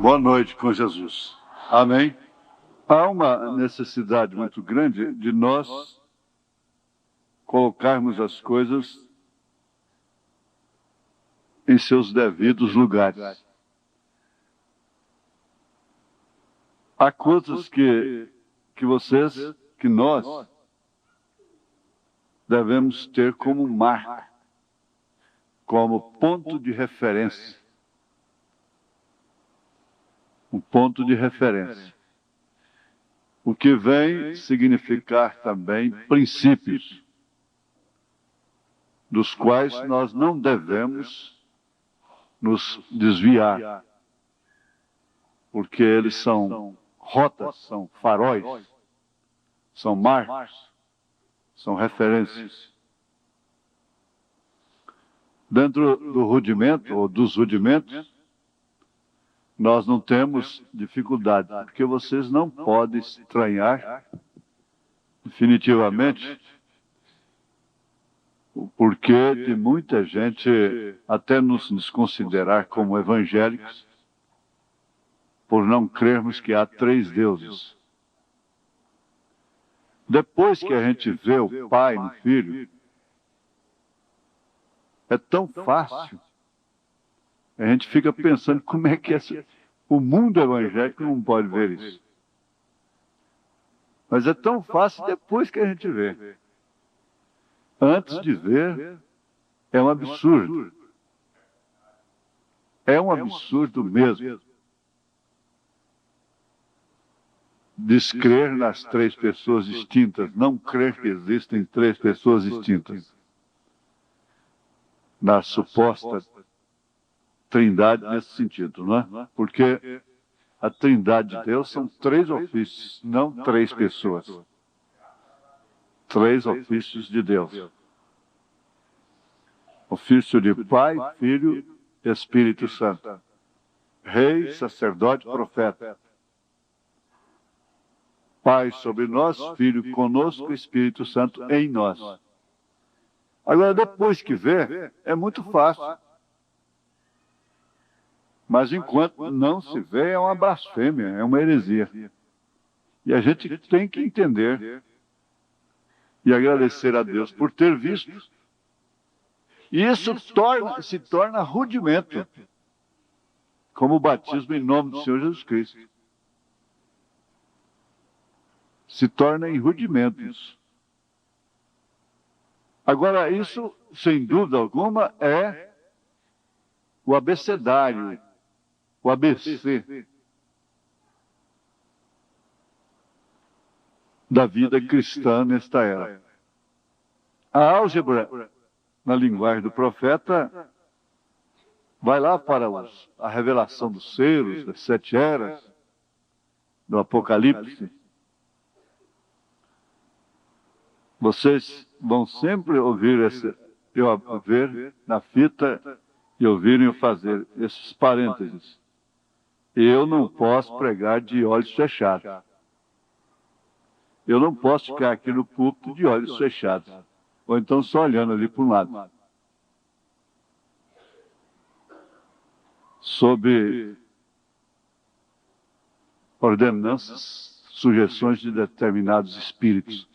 Boa noite com Jesus. Amém? Há uma necessidade muito grande de nós colocarmos as coisas em seus devidos lugares. Há coisas que nós devemos ter como marca, como ponto de referência. Um ponto de referência. O que vem significar também princípios, dos quais nós não devemos nos desviar, porque eles são rotas, são faróis, são marcos, são referências. Dentro do rudimento, ou dos rudimentos, nós não temos dificuldade, porque vocês não podem estranhar definitivamente o porquê de muita gente até nos desconsiderar como evangélicos por não crermos que há 3 deuses. Depois que a gente vê o Pai no Filho, é tão fácil. A gente fica pensando como é que o mundo evangélico não pode ver isso. Mas é tão fácil depois que a gente vê. Antes de ver, é um absurdo. É um absurdo mesmo. Descrer nas 3 pessoas distintas, não crer que existem 3 pessoas distintas. Na suposta Trindade nesse sentido, não é? Porque a Trindade de Deus são 3 ofícios, não 3 pessoas. 3 ofícios de Deus. Ofício de Pai, Filho e Espírito Santo. Rei, sacerdote, profeta. Pai sobre nós, Filho conosco, Espírito Santo em nós. Agora, depois que vê, é muito fácil. Mas enquanto não se vê, é uma blasfêmia, é uma heresia. E a gente tem que entender e agradecer a Deus por ter visto. E isso se torna rudimento, como o batismo em nome do Senhor Jesus Cristo. Se torna em rudimentos. Agora, isso, sem dúvida alguma, é o abecedário, o ABC da vida cristã nesta era. A álgebra, na linguagem do profeta, vai lá para a revelação dos selos, das 7 eras, do Apocalipse. Vocês vão sempre ouvir eu ver na fita e ouvirem eu fazer esses parênteses. Eu não posso pregar de olhos fechados. Eu não posso ficar aqui no púlpito de olhos fechados. Ou então só olhando ali para um lado. Sob ordenanças, sugestões de determinados espíritos.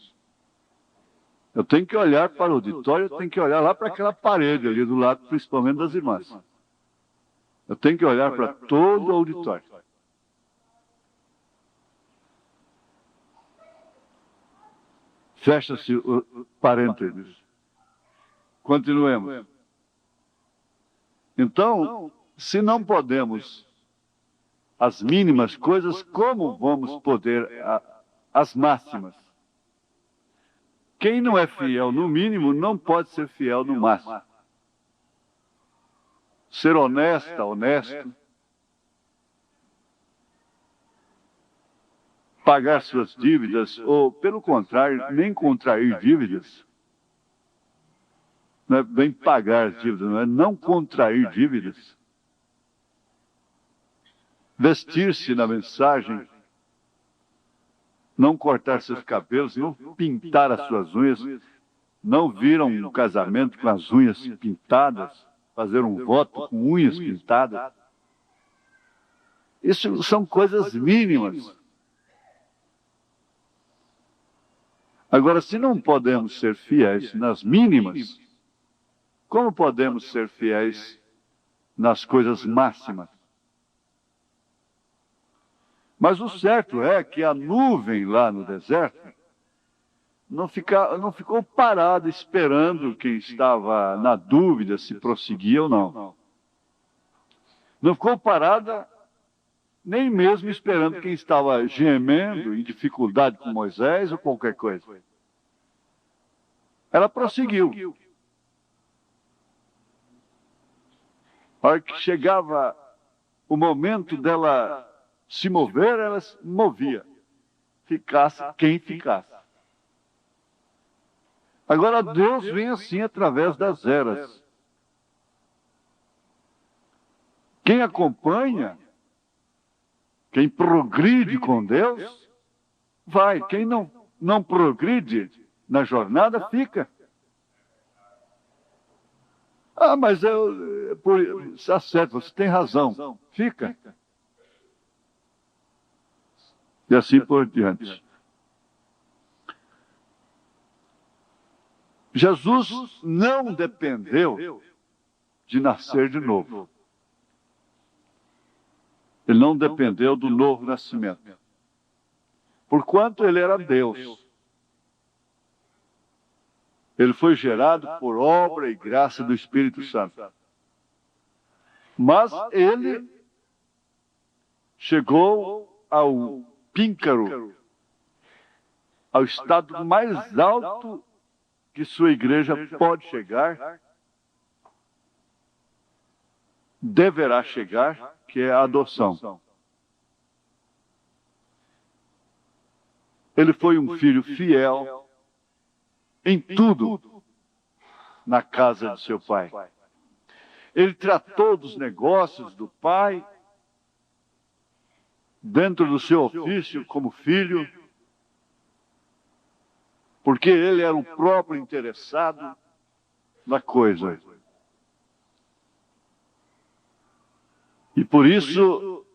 Eu tenho que olhar para o auditório, eu tenho que olhar lá para aquela parede ali do lado, principalmente das irmãs. Eu tenho que olhar para todo o auditório. Fecha-se o parênteses. Continuemos. Então, se não podemos as mínimas coisas, como vamos poder as máximas? Quem não é fiel no mínimo não pode ser fiel no máximo. Ser honesta, honesto, pagar suas dívidas, ou, pelo contrário, nem contrair dívidas. Não é bem pagar as dívidas, não é não contrair dívidas. Vestir-se na mensagem, não cortar seus cabelos, não pintar as suas unhas, não vir a um casamento com as unhas pintadas, fazer um voto com unhas pintadas. Isso são coisas mínimas. Agora, se não podemos ser fiéis nas mínimas, como podemos ser fiéis nas coisas máximas? Mas o certo é que a nuvem lá no deserto não ficou parada esperando quem estava na dúvida se prosseguia ou não. Não ficou parada nem mesmo esperando quem estava gemendo, em dificuldade com Moisés ou qualquer coisa. Ela prosseguiu. A hora que chegava o momento dela se mover, ela se movia. Ficasse quem ficasse. Agora Deus vem assim através das eras. Quem acompanha, quem progride com Deus, vai. Quem não progride na jornada, fica. Ah, mas está certo, você tem razão. Fica. E assim por diante. Jesus não dependeu de nascer de novo. Ele não dependeu do novo nascimento. Porquanto ele era Deus. Ele foi gerado por obra e graça do Espírito Santo. Mas ele chegou ao píncaro, ao estado mais alto que sua igreja pode chegar, deverá chegar, que é a adoção. Ele foi um filho fiel em tudo na casa de seu pai. Ele tratou dos negócios do pai, dentro do seu ofício como filho, porque ele era o próprio interessado na coisa. E por isso,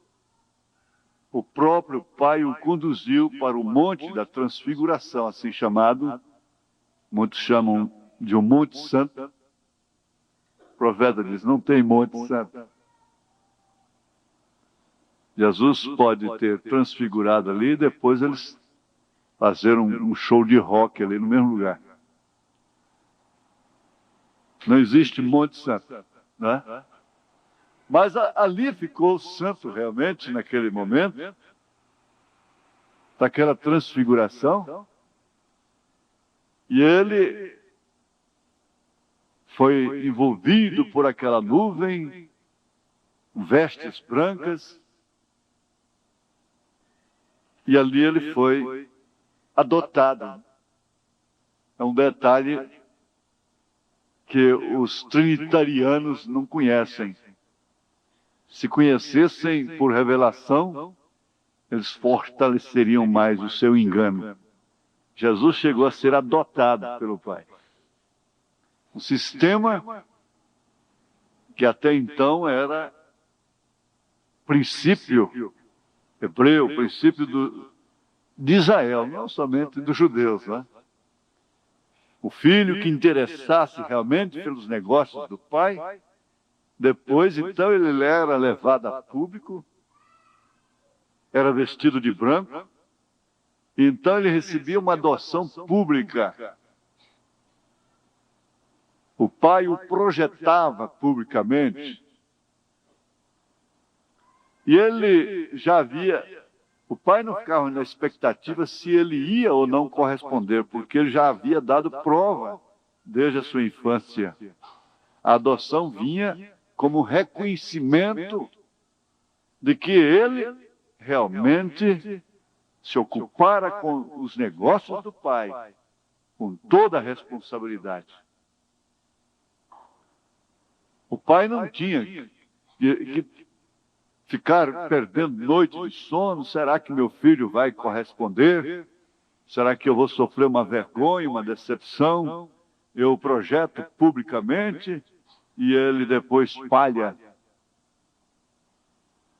o próprio pai o conduziu para o Monte da Transfiguração, assim chamado, muitos chamam de um Monte Santo. O profeta diz, não tem Monte Santo. Jesus pode ter transfigurado ali e depois eles fazeram um show de rock ali no mesmo lugar. Não existe Monte Santo, né? Mas ali ficou o santo realmente, naquele momento, daquela transfiguração. E ele foi envolvido por aquela nuvem, vestes brancas, e ali ele foi adotado. É um detalhe que os trinitarianos não conhecem. Se conhecessem por revelação, eles fortaleceriam mais o seu engano. Jesus chegou a ser adotado pelo Pai. Um sistema que até então era princípio hebreu, princípio de Israel, não somente dos judeus, né? O filho que interessasse realmente pelos negócios do pai, depois, então, ele era levado a público, era vestido de branco, e então ele recebia uma adoção pública. O pai o projetava publicamente. E ele já havia... O pai não ficava na expectativa se ele ia ou não corresponder, porque ele já havia dado prova desde a sua infância. A adoção vinha como reconhecimento de que ele realmente se ocupara com os negócios do pai, com toda a responsabilidade. O pai não tinha que ficar perdendo noite de sono. Será que meu filho vai corresponder? Será que eu vou sofrer uma vergonha, uma decepção? Eu projeto publicamente e ele depois falha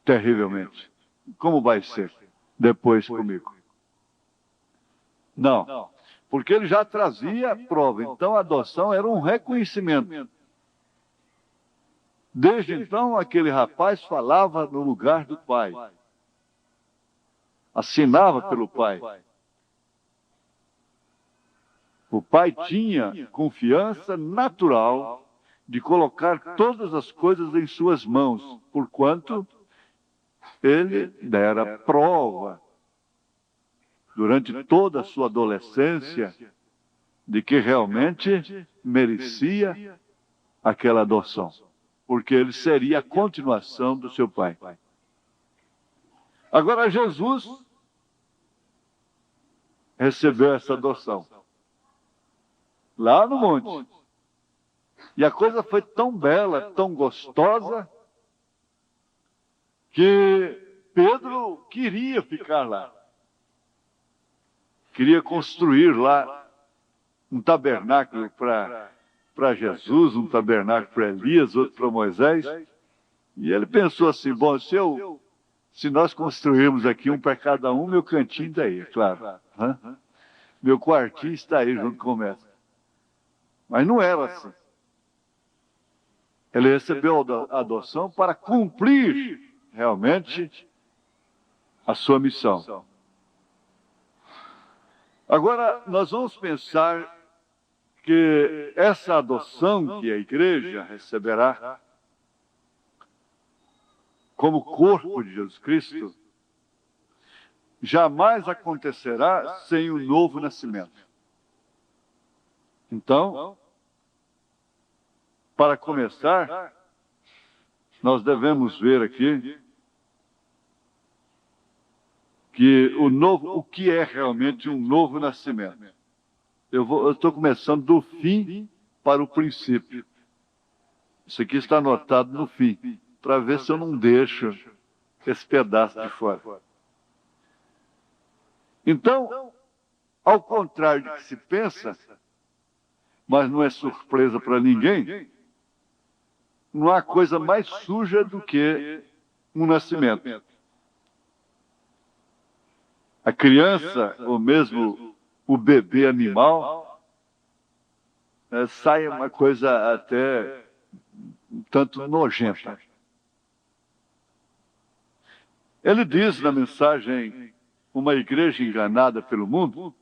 terrivelmente. como vai ser depois comigo? Não, porque ele já trazia a prova. Então a adoção era um reconhecimento. Desde então, aquele rapaz falava no lugar do pai, assinava pelo pai. O pai tinha confiança natural de colocar todas as coisas em suas mãos, porquanto ele dera prova durante toda a sua adolescência de que realmente merecia aquela adoção, porque ele seria a continuação do seu pai. Agora Jesus recebeu essa adoção lá no monte. E a coisa foi tão bela, tão gostosa, que Pedro queria ficar lá. Queria construir lá um tabernáculo para Jesus, um tabernáculo para Elias, outro para Moisés. E ele pensou assim, bom, se nós construirmos aqui um para cada um, meu cantinho está aí, é claro. Meu quartinho está aí junto com o mestre. Mas não era assim. Ele recebeu a adoção para cumprir realmente a sua missão. Agora, nós vamos pensar que essa adoção que a igreja receberá como corpo de Jesus Cristo jamais acontecerá sem o novo nascimento. Então, para começar, nós devemos ver aqui que o que é realmente um novo nascimento. Eu estou começando do fim para o princípio. Isso aqui está anotado no fim, para ver se eu não deixo esse pedaço de fora. Então, ao contrário do que se pensa, mas não é surpresa para ninguém, não há coisa mais suja do que um nascimento. A criança, ou mesmo o bebê animal, sai uma coisa até um tanto nojenta. Ele diz na mensagem Uma Igreja Enganada pelo Mundo,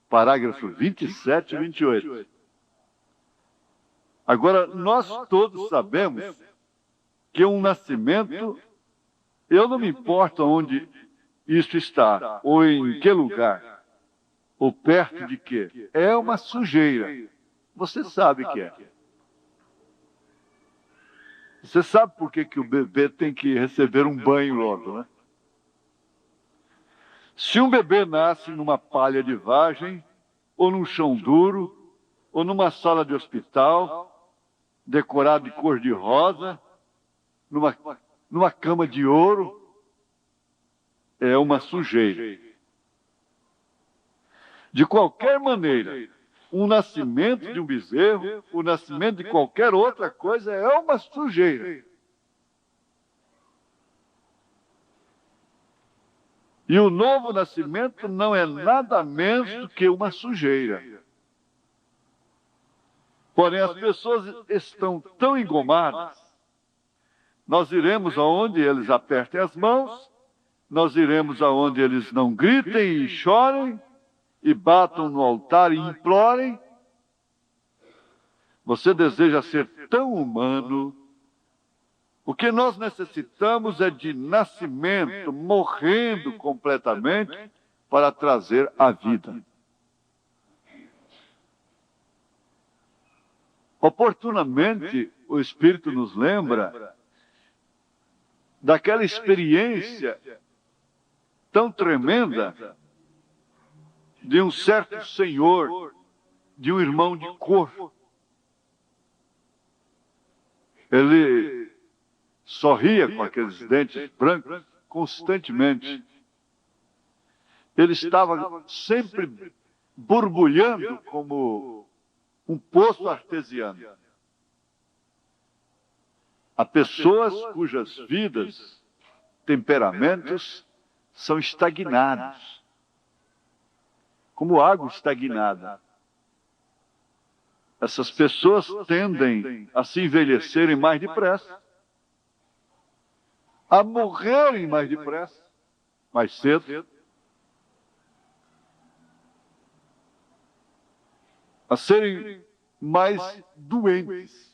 parágrafo 27 e 28. Agora, nós todos sabemos que um nascimento, eu não me importo onde isso está, ou em que lugar, ou perto de quê, é uma sujeira. Você sabe que é. Você sabe por que o bebê tem que receber um banho logo, né? Se um bebê nasce numa palha de vagem, ou num chão duro, ou numa sala de hospital, decorado de cor de rosa, numa cama de ouro, é uma sujeira. De qualquer maneira, o nascimento de um bezerro, o nascimento de qualquer outra coisa é uma sujeira. E o novo nascimento não é nada menos do que uma sujeira. Porém, as pessoas estão tão engomadas. Nós iremos aonde eles apertem as mãos, nós iremos aonde eles não gritem e chorem, e batam no altar e implorem. Você deseja ser tão humano. O que nós necessitamos é de nascimento, morrendo completamente, para trazer a vida. Oportunamente, o Espírito nos lembra daquela experiência tão tremenda de um certo senhor, de um irmão de cor. Ele sorria com aqueles dentes brancos constantemente. Ele estava sempre borbulhando como um poço artesiano. Há pessoas cujas vidas temperamentos são estagnados, como água estagnada. Essas pessoas tendem a se envelhecerem mais depressa, a morrerem mais depressa, mais cedo, a serem mais doentes.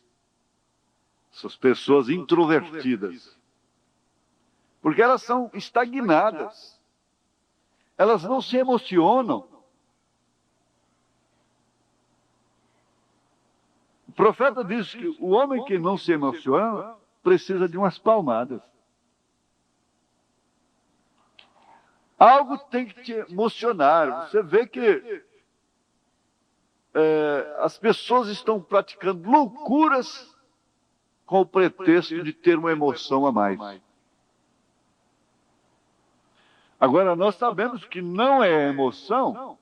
Essas pessoas introvertidas. Porque elas são estagnadas. Elas não se emocionam. O profeta diz que o homem que não se emociona precisa de umas palmadas. Algo tem que te emocionar. Você vê que as pessoas estão praticando loucuras com o pretexto de ter uma emoção a mais. Agora, nós sabemos que não é a emoção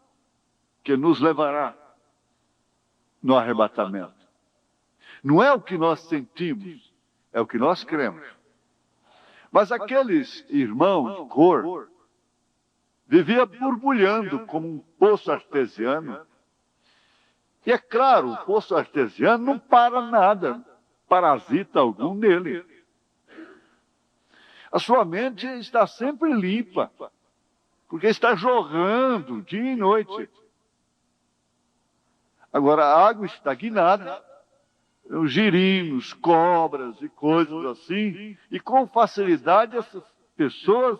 que nos levará no arrebatamento. Não é o que nós sentimos, é o que nós cremos. Mas aqueles irmãos de cor viviam borbulhando como um poço artesiano. E é claro, o poço artesiano não para nada, parasita algum nele. A sua mente está sempre limpa, porque está jorrando dia e noite. Agora, a água estagnada, os girinos, cobras e coisas assim, e com facilidade essas pessoas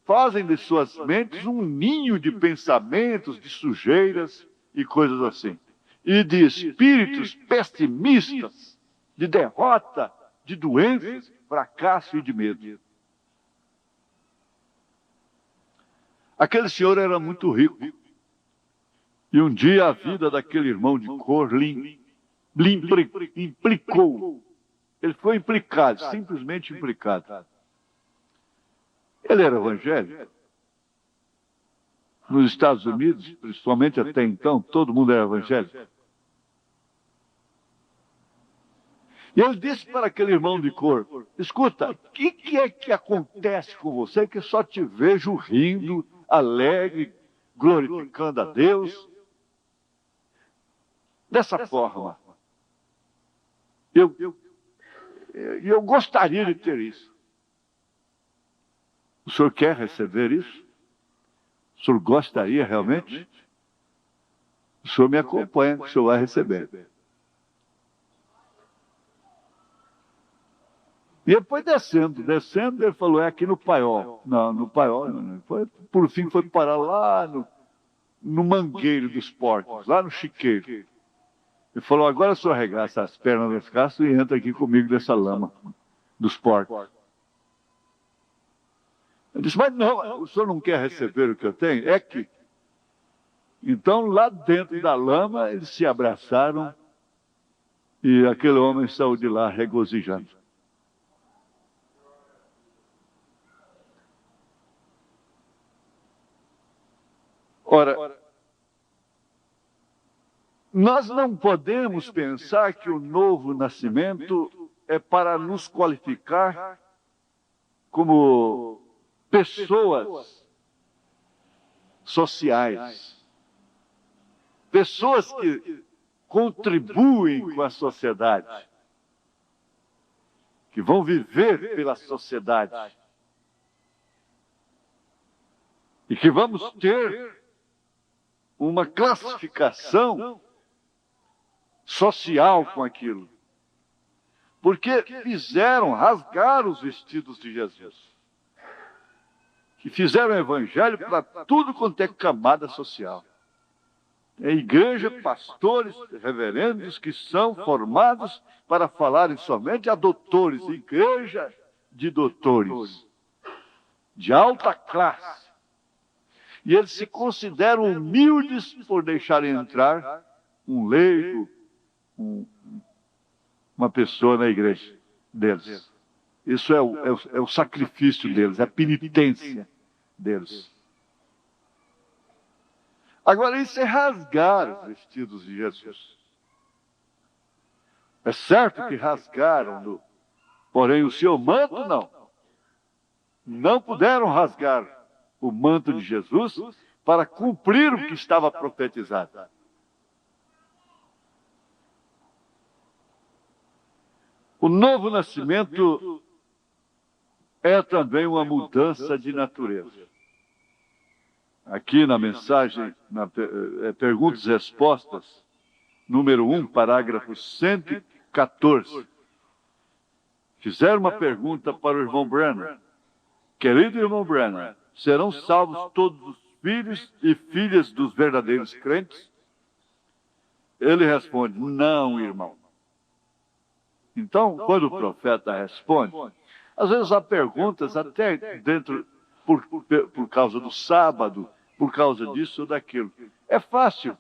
fazem de suas mentes um ninho de pensamentos, de sujeiras e coisas assim. E de espíritos pessimistas, de derrota, de doenças, fracasso e de medo. Aquele senhor era muito rico. E um dia a vida daquele irmão de cor lhe implicou. Ele foi implicado, simplesmente implicado. Ele era evangélico. Nos Estados Unidos, principalmente até então, todo mundo era evangélico. E ele disse para aquele irmão de cor: escuta, o que é que acontece com você que só te vejo rindo, alegre, glorificando a Deus? Dessa forma. Eu gostaria de ter isso. O senhor quer receber isso? O senhor gostaria realmente? O senhor me acompanha, que o senhor vai receber. E ele foi descendo, ele falou: é aqui no Paiol. Não, no Paiol não. Por fim foi parar lá no Mangueiro dos Porcos, lá no Chiqueiro. Ele falou: agora o senhor arregaça as pernas das castas e entra aqui comigo nessa lama dos porcos. Eu disse: mas não, o senhor não quer receber o que eu tenho? É que. Então, lá dentro da lama, eles se abraçaram e aquele homem saiu de lá regozijando. Ora, nós não podemos pensar que o novo nascimento é para nos qualificar como pessoas sociais, pessoas que contribuem com a sociedade, que vão viver pela sociedade e que vamos ter uma classificação social com aquilo. Porque rasgaram os vestidos de Jesus. Que fizeram o evangelho para tudo quanto é camada social. É igreja, pastores, reverendos que são formados para falarem somente a doutores, igreja de doutores, de alta classe. E eles se consideram humildes por deixarem entrar um leigo, uma pessoa na igreja deles. Isso é o sacrifício deles, é a penitência deles. Agora, isso é rasgar os vestidos de Jesus. É certo que rasgaram, porém o seu manto não. não puderam rasgar o manto de Jesus para cumprir o que estava profetizado. O novo nascimento é também uma mudança de natureza. Aqui na mensagem, perguntas e respostas, número 1, parágrafo 114. Fizeram uma pergunta para o irmão Branham. Querido irmão Branham, serão salvos todos os filhos e filhas dos verdadeiros crentes? Ele responde, não, irmão. Então, quando o profeta responde, às vezes há perguntas até dentro, por causa do sábado, por causa disso ou daquilo. É fácil.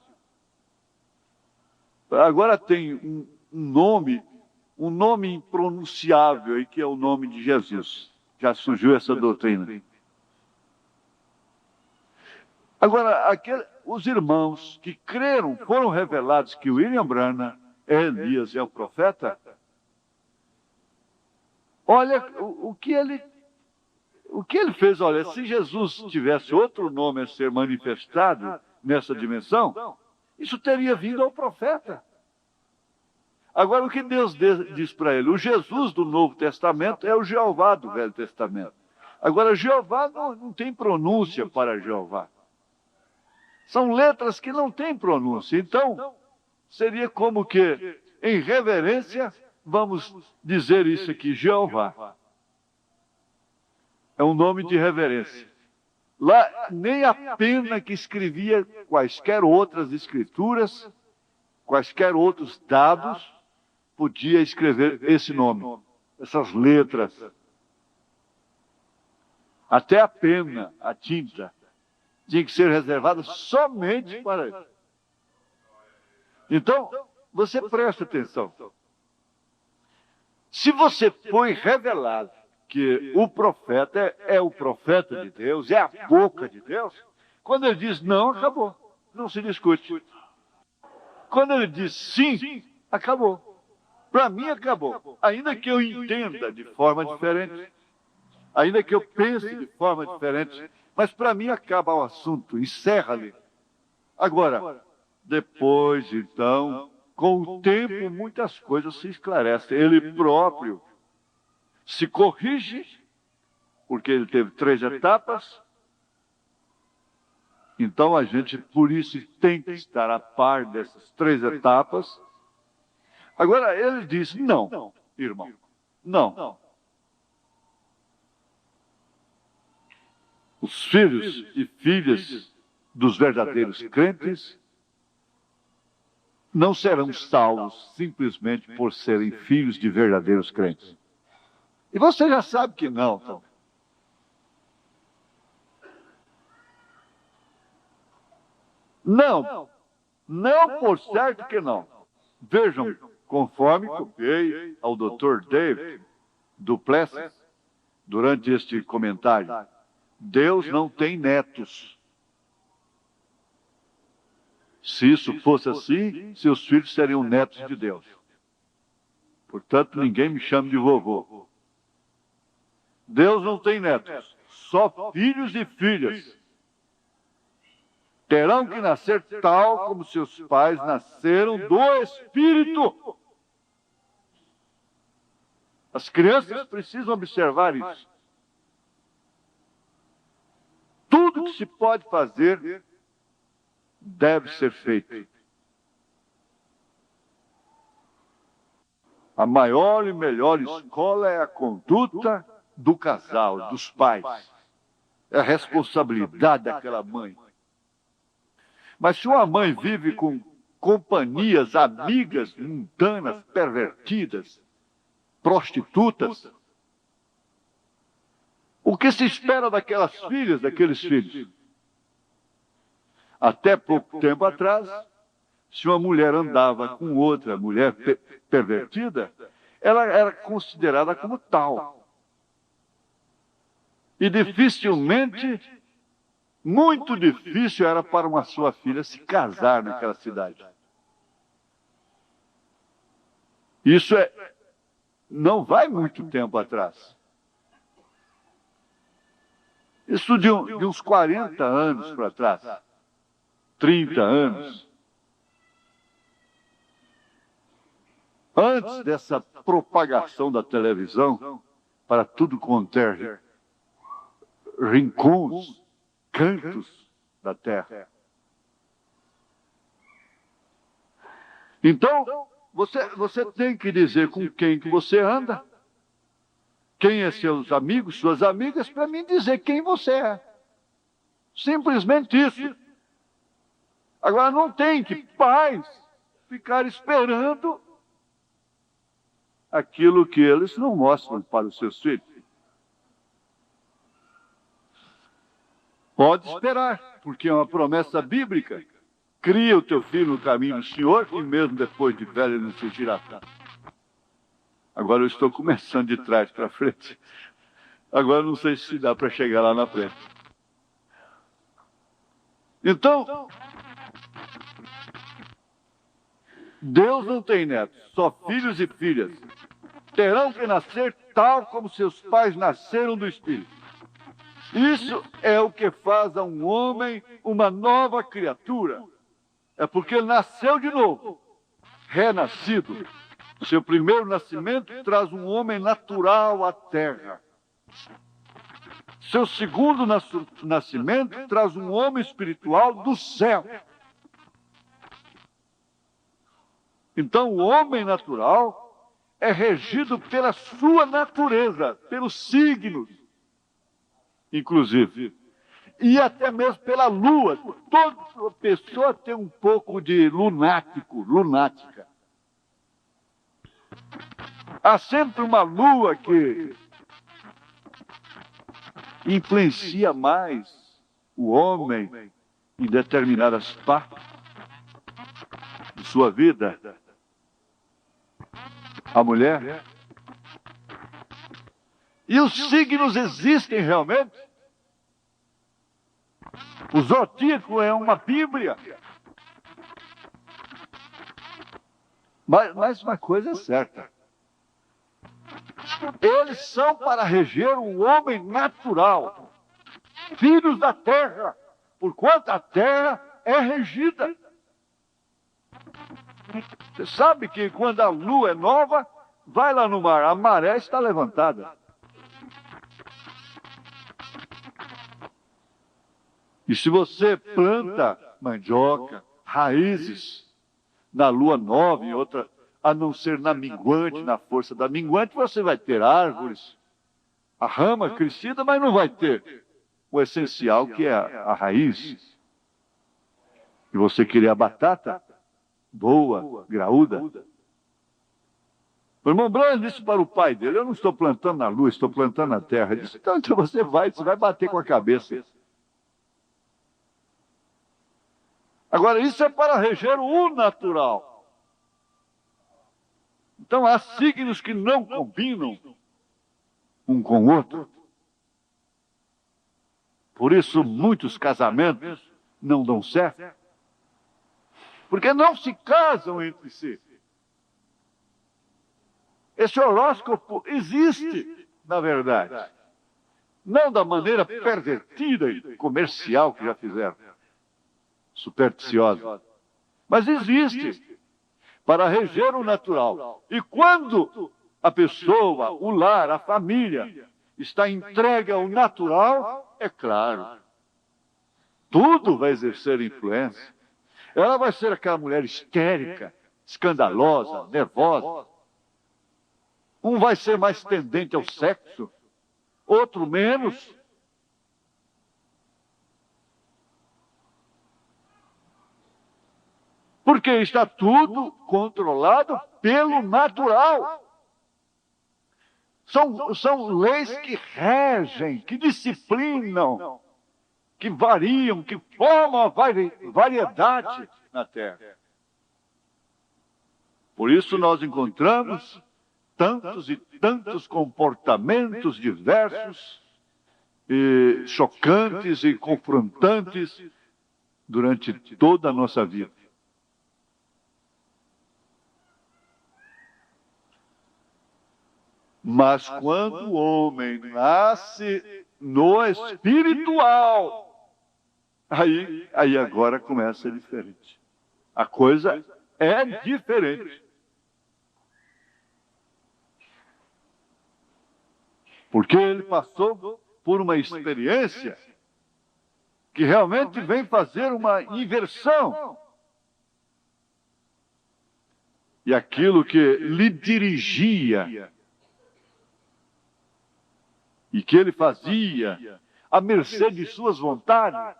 Agora tem um nome impronunciável aí, que é o nome de Jesus. Já surgiu essa doutrina. Agora, os irmãos que creram, foram revelados que William Branham é Elias, é o profeta. Olha o que ele fez. Olha, se Jesus tivesse outro nome a ser manifestado nessa dimensão, isso teria vindo ao profeta. Agora, o que Deus diz para ele? O Jesus do Novo Testamento é o Jeová do Velho Testamento. Agora, Jeová não tem pronúncia para Jeová. São letras que não têm pronúncia. Então, seria como que, em reverência, vamos dizer isso aqui, Jeová. É um nome de reverência. Lá, nem a pena que escrevia quaisquer outras escrituras, quaisquer outros dados, podia escrever esse nome, essas letras. Até a pena, a tinta, tinha que ser reservada somente para ele. Então, você presta atenção. Se você foi revelado que o profeta é o profeta de Deus, é a boca de Deus, quando ele diz não, acabou. Não se discute. Quando ele diz sim, acabou. Para mim, acabou. Ainda que eu entenda de forma diferente, ainda que eu pense de forma diferente, mas para mim acaba o assunto, encerra ali. Agora, depois, então, com o tempo, muitas coisas se esclarecem. Ele próprio se corrige, porque ele teve 3 etapas. Então, a gente, por isso, tem que estar a par dessas 3 etapas. Agora, ele diz, não, irmão, não. Os filhos e filhas dos verdadeiros crentes não serão salvos simplesmente por serem filhos de verdadeiros crentes. E você já sabe que não, então. Não por certo que não. Vejam, conforme copiei ao Dr. David Duplessis, durante este comentário, Deus não tem netos. Se isso fosse assim, seus filhos seriam netos de Deus. Portanto, ninguém me chame de vovô. Deus não tem netos, só filhos e filhas. Terão que nascer tal como seus pais nasceram do Espírito. As crianças precisam observar isso. Tudo que se pode fazer deve ser feito. A maior e melhor escola é a conduta do casal, dos pais. É a responsabilidade daquela mãe. Mas se uma mãe vive com companhias, amigas mundanas, pervertidas, prostitutas, o que se espera daquelas filhas, daqueles filhos? Até pouco tempo atrás, se uma mulher andava com outra mulher pervertida, ela era considerada como tal. E dificilmente, muito difícil era para uma sua filha se casar naquela cidade. Isso não vai muito tempo atrás. Isso de uns 40 anos para trás, 30 anos. Antes dessa propagação da televisão para tudo quanto é rincões, cantos da terra. Então, você tem que dizer com quem que você anda, quem é seus amigos, suas amigas, para mim dizer quem você é. Simplesmente isso. Agora, não tem que pais ficar esperando aquilo que eles não mostram para os seus filhos. Pode esperar, porque é uma promessa bíblica. Cria o teu filho no caminho do Senhor e mesmo depois de velho ele não se dirá. Agora eu estou começando de trás para frente. Agora não sei se dá para chegar lá na frente. Então, Deus não tem netos, só filhos e filhas. Terão que nascer tal como seus pais nasceram do Espírito. Isso é o que faz a um homem uma nova criatura. É porque ele nasceu de novo, renascido. Seu primeiro nascimento traz um homem natural à terra. Seu segundo nascimento traz um homem espiritual do céu. Então, o homem natural é regido pela sua natureza, pelos signos, inclusive. E até mesmo pela lua. Toda pessoa tem um pouco de lunática. Há sempre uma lua que influencia mais o homem em determinadas partes de sua vida. A mulher. E os signos existem realmente. O zodíaco é uma Bíblia. Mas uma coisa é certa. Eles são para reger o homem natural. Filhos da terra. Porquanto a terra é regida. Você sabe que quando a lua é nova, vai lá no mar, a maré está levantada. E se você planta mandioca, raízes, na lua nova e outra, a não ser na minguante, na força da minguante, você vai ter árvores, a rama crescida, mas não vai ter o essencial que é a raiz. E você querer a batata boa, graúda. O irmão Brando disse para o pai dele: eu não estou plantando na lua, estou plantando na terra. Ele disse: então você vai bater com a cabeça. Agora, isso é para reger o natural. Então, há signos que não combinam um com o outro. Por isso, muitos casamentos não dão certo. Porque não se casam entre si. Esse horóscopo existe, na verdade. Não da maneira pervertida e comercial que já fizeram. Supersticiosa. Mas existe para reger o natural. E quando a pessoa, o lar, a família está entregue ao natural, é claro, tudo vai exercer influência. Ela vai ser aquela mulher histérica, escandalosa, nervosa. Um vai ser mais tendente ao sexo, outro menos. Porque está tudo controlado pelo natural. São leis que regem, que disciplinam, que variam, que formam a variedade na Terra. Por isso nós encontramos tantos e tantos comportamentos diversos, e chocantes e confrontantes durante toda a nossa vida. Mas quando o homem nasce no espiritual. Aí agora começa diferente. A coisa é diferente. Porque ele passou por uma experiência que realmente vem fazer uma inversão. E aquilo que lhe dirigia e que ele fazia à mercê de suas vontades,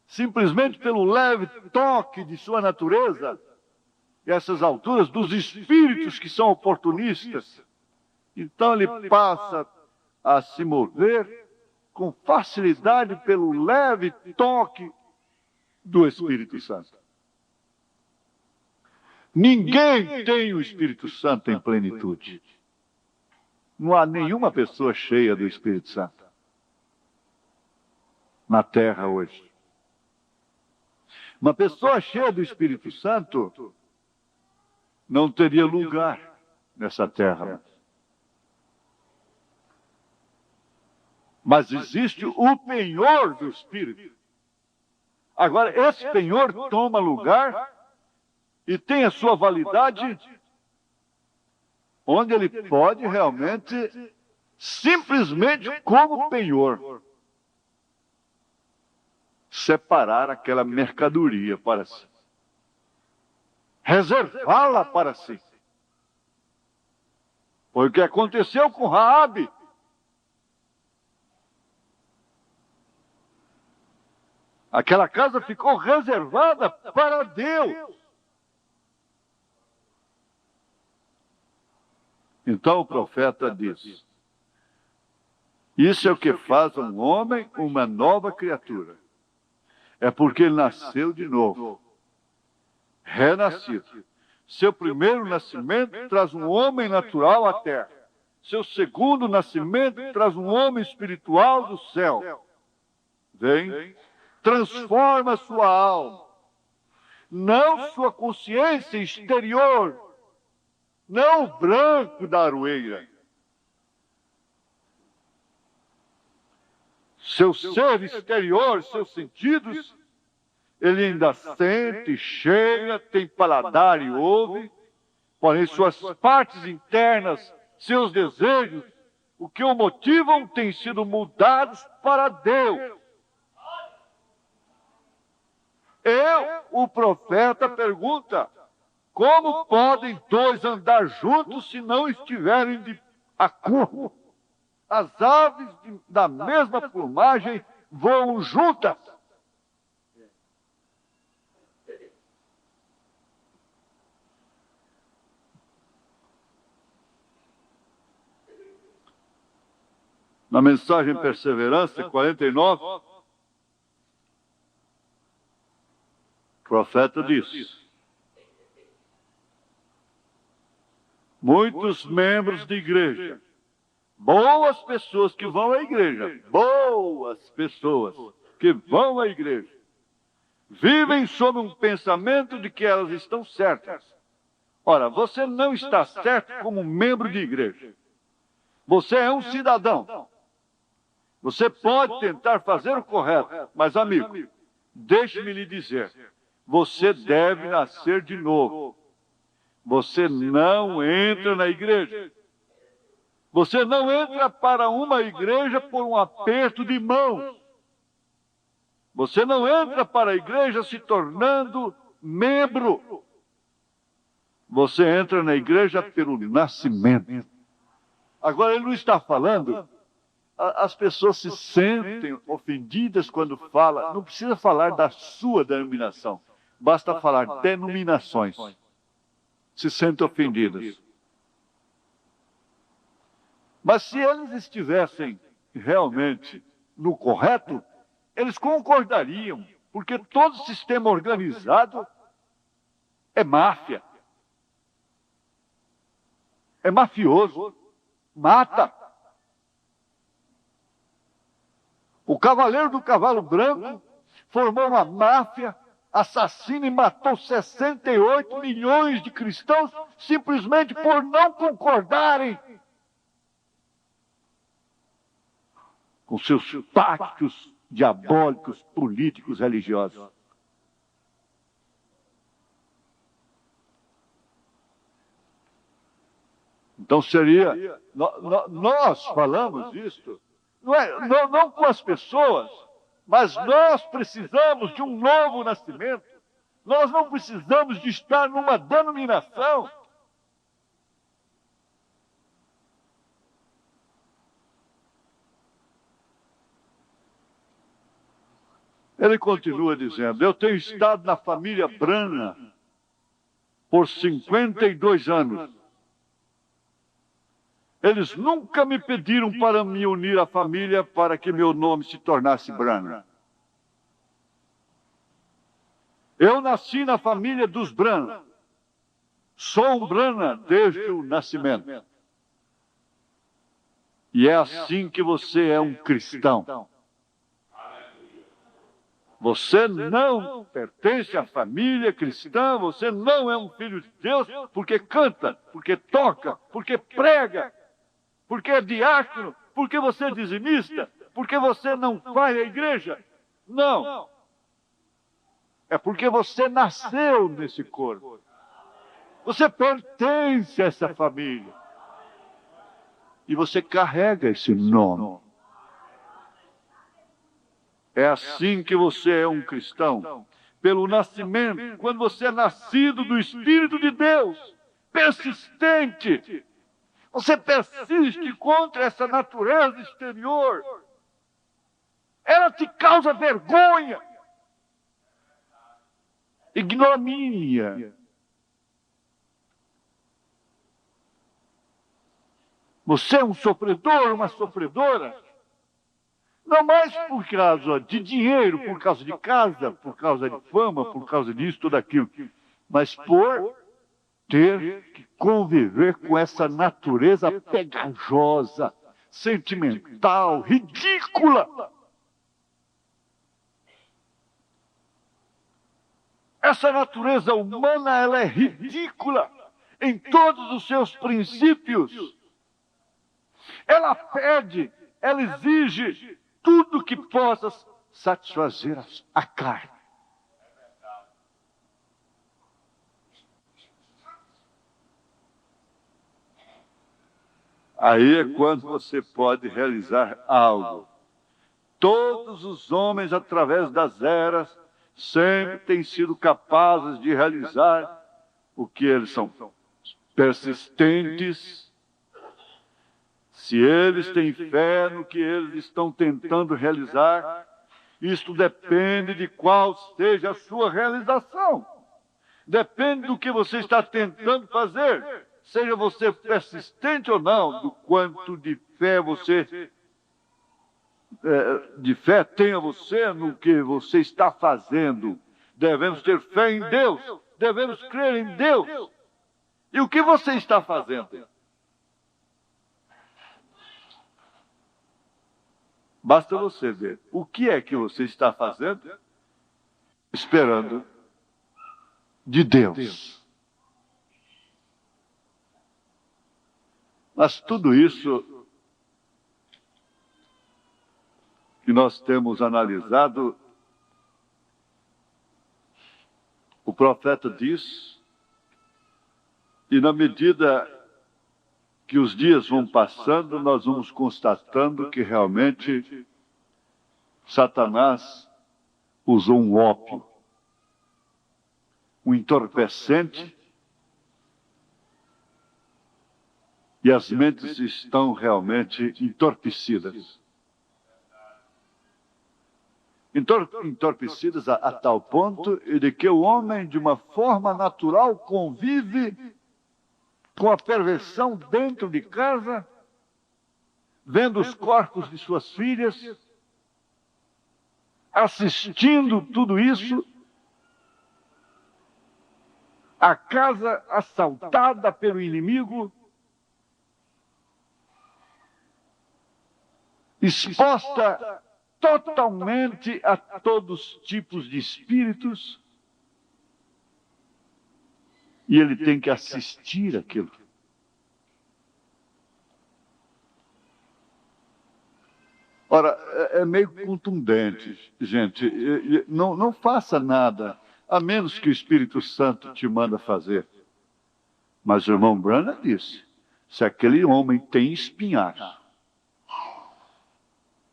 simplesmente pelo leve toque de sua natureza, e essas alturas dos espíritos que são oportunistas, então ele passa a se mover com facilidade pelo leve toque do Espírito Santo. Ninguém tem o Espírito Santo em plenitude. Não há nenhuma pessoa cheia do Espírito Santo na terra hoje. Uma pessoa cheia do Espírito Santo não teria lugar nessa terra. Mas existe o penhor do Espírito. Agora, esse penhor toma lugar e tem a sua validade onde ele pode realmente, simplesmente como penhor, separar aquela mercadoria para si, reservá-la para si. Foi o que aconteceu com Raabe. Aquela casa ficou reservada para Deus. Então o profeta diz: isso é o que faz um homem uma nova criatura. É porque ele nasceu de novo, renascido. Seu primeiro nascimento traz um homem natural à terra. Seu segundo nascimento traz um homem espiritual do céu. Vem, transforma sua alma, não sua consciência exterior, não o branco da aroeira. Seu ser exterior, seus sentidos, ele ainda sente, cheira, tem paladar e ouve, porém suas partes internas, seus desejos, o que o motivam, têm sido mudados para Deus. O profeta, pergunta: como podem dois andar juntos se não estiverem de acordo? As aves da mesma plumagem voam juntas. Na mensagem Perseverança 49, o profeta diz: muitos membros de igreja, boas pessoas que vão à igreja, boas pessoas que vão à igreja, vivem sob um pensamento de que elas estão certas. Ora, você não está certo como membro de igreja. Você é um cidadão. Você pode tentar fazer o correto, mas, amigo, deixe-me lhe dizer, você deve nascer de novo. Você não entra na igreja. Você não entra para uma igreja por um aperto de mãos. Você não entra para a igreja se tornando membro. Você entra na igreja pelo nascimento. Agora, ele não está falando. As pessoas se sentem ofendidas quando fala. Não precisa falar da sua denominação. Basta falar denominações. Se sentem ofendidas. Mas se eles estivessem realmente no correto, eles concordariam, porque todo sistema organizado é máfia. É mafioso. Mata. O cavaleiro do cavalo branco formou uma máfia, assassina e matou 68 milhões de cristãos simplesmente por não concordarem com seus pactos diabólicos, políticos, religiosos. Então seria, nós falamos isso, não com as pessoas, mas nós precisamos de um novo nascimento. Nós não precisamos de estar numa denominação. Ele continua dizendo, eu tenho estado na família Branham por 52 anos. Eles nunca me pediram para me unir à família para que meu nome se tornasse Branham. Eu nasci na família dos Branham. Sou um Branham desde o nascimento. E é assim que você é um cristão. Você não pertence à família cristã, você não é um filho de Deus porque canta, porque toca, porque prega, porque é diácono, porque você é dizimista, porque você não vai à igreja. Não. É porque você nasceu nesse corpo. Você pertence a essa família. E você carrega esse nome. É assim que você é um cristão. Pelo nascimento, quando você é nascido do Espírito de Deus, persistente. Você persiste contra essa natureza exterior. Ela te causa vergonha, ignomínia. Você é um sofredor, uma sofredora. Não mais por causa de dinheiro, por causa de casa, por causa de fama, por causa disso, tudo aquilo. Mas por ter que conviver com essa natureza pegajosa, sentimental, ridícula. Essa natureza humana, ela é ridícula em todos os seus princípios. Ela pede, ela exige tudo que possa satisfazer a carne. Aí é quando você pode realizar algo. Todos os homens, através das eras, sempre têm sido capazes de realizar o que eles são persistentes. Se eles têm fé no que eles estão tentando realizar, isto depende de qual seja a sua realização. Depende do que você está tentando fazer. Seja você persistente ou não, do quanto de fé tenha você no que você está fazendo. Devemos ter fé em Deus. Devemos crer em Deus. E o que você está fazendo? Basta você ver o que é que você está fazendo, esperando de Deus. Mas tudo isso que nós temos analisado, o profeta diz, e na medida que os dias vão passando, nós vamos constatando que realmente Satanás usou um ópio, um entorpecente, e as mentes estão realmente entorpecidas. Entorpecidas a tal ponto de que o homem, de uma forma natural, convive com a perversão dentro de casa, vendo os corpos de suas filhas, assistindo tudo isso, a casa assaltada pelo inimigo, exposta totalmente a todos os tipos de espíritos, e ele tem que assistir aquilo. Ora, é meio contundente, gente. Não faça nada, a menos que o Espírito Santo te manda fazer. Mas o irmão Branham disse, se aquele homem tem espinhaço,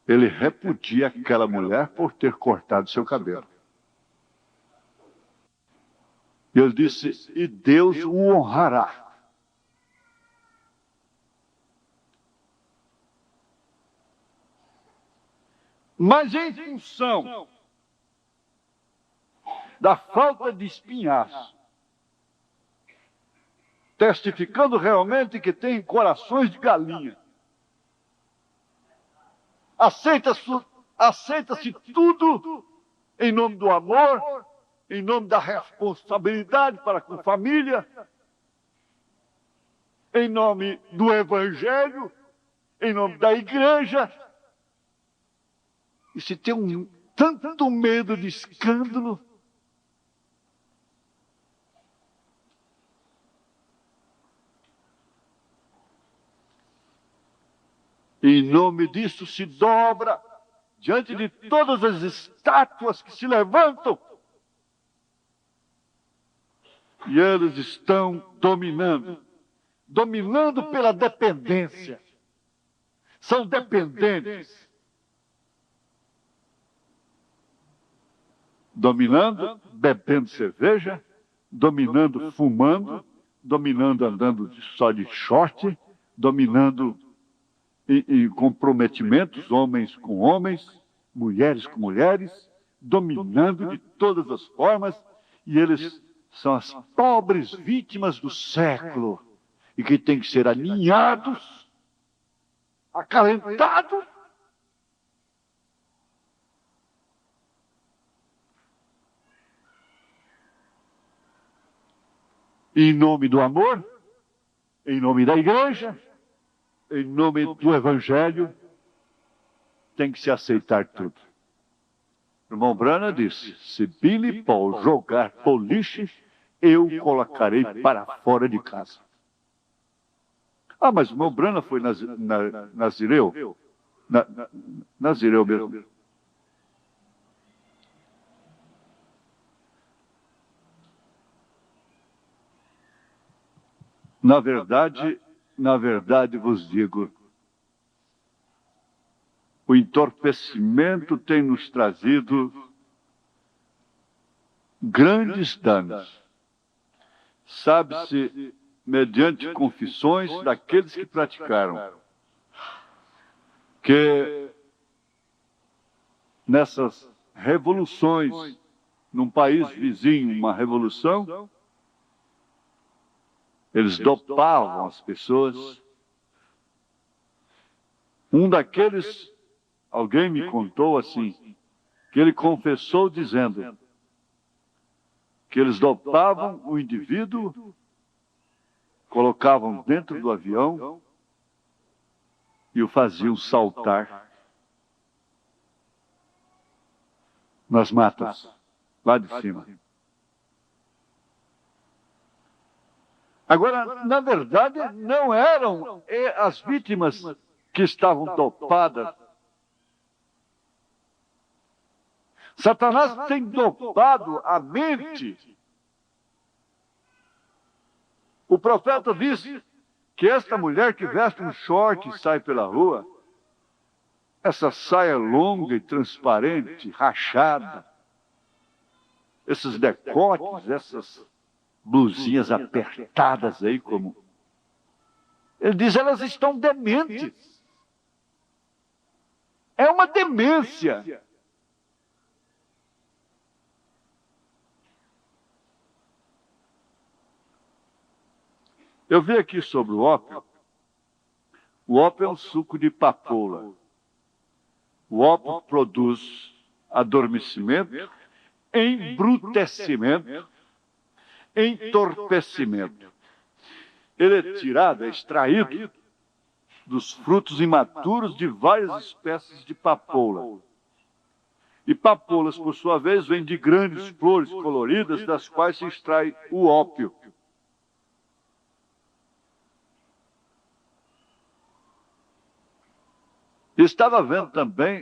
ele repudia aquela mulher por ter cortado seu cabelo. E ele disse, e Deus o honrará. Mas em função da falta de espinhaço, testificando realmente que tem corações de galinha, aceita-se tudo em nome do amor, em nome da responsabilidade para com a família, em nome do Evangelho, em nome da igreja. E se tem tanto medo de escândalo, em nome disso se dobra diante de todas as estátuas que se levantam. E eles estão dominando pela dependência. São dependentes. Dominando, bebendo cerveja, dominando, fumando, dominando, andando só de short, dominando em comprometimentos, homens com homens, mulheres com mulheres, dominando de todas as formas, e eles são as pobres vítimas do século, e que têm que ser aninhados, acalentados, em nome do amor, em nome da igreja, em nome do Evangelho, tem que se aceitar tudo. O irmão Branham disse, se Billy Paul jogar boliche, eu colocarei para fora de casa. Ah, mas o irmão Branham foi nazireu? Nazireu mesmo. Na verdade vos digo, o entorpecimento tem nos trazido grandes danos. Sabe-se, mediante confissões daqueles que praticaram, que nessas revoluções, num país vizinho, uma revolução, eles dopavam as pessoas. Um daqueles, alguém me contou assim, que ele confessou dizendo que eles dopavam o indivíduo, colocavam dentro do avião e o faziam saltar nas matas, lá de cima. Agora, na verdade, não eram as vítimas que estavam dopadas. Satanás tem dopado a mente. O profeta disse que esta mulher que veste um short e sai pela rua, essa saia longa e transparente, rachada, esses decotes, essas blusinhas apertadas aí, como... Ele diz, elas estão dementes. É uma demência. Eu vi aqui sobre o ópio. O ópio é um suco de papoula. O ópio produz adormecimento, embrutecimento, entorpecimento. Ele é tirado, é extraído dos frutos imaturos de várias espécies de papoula. E papoulas, por sua vez, vêm de grandes flores coloridas, das quais se extrai o ópio. Estava vendo também,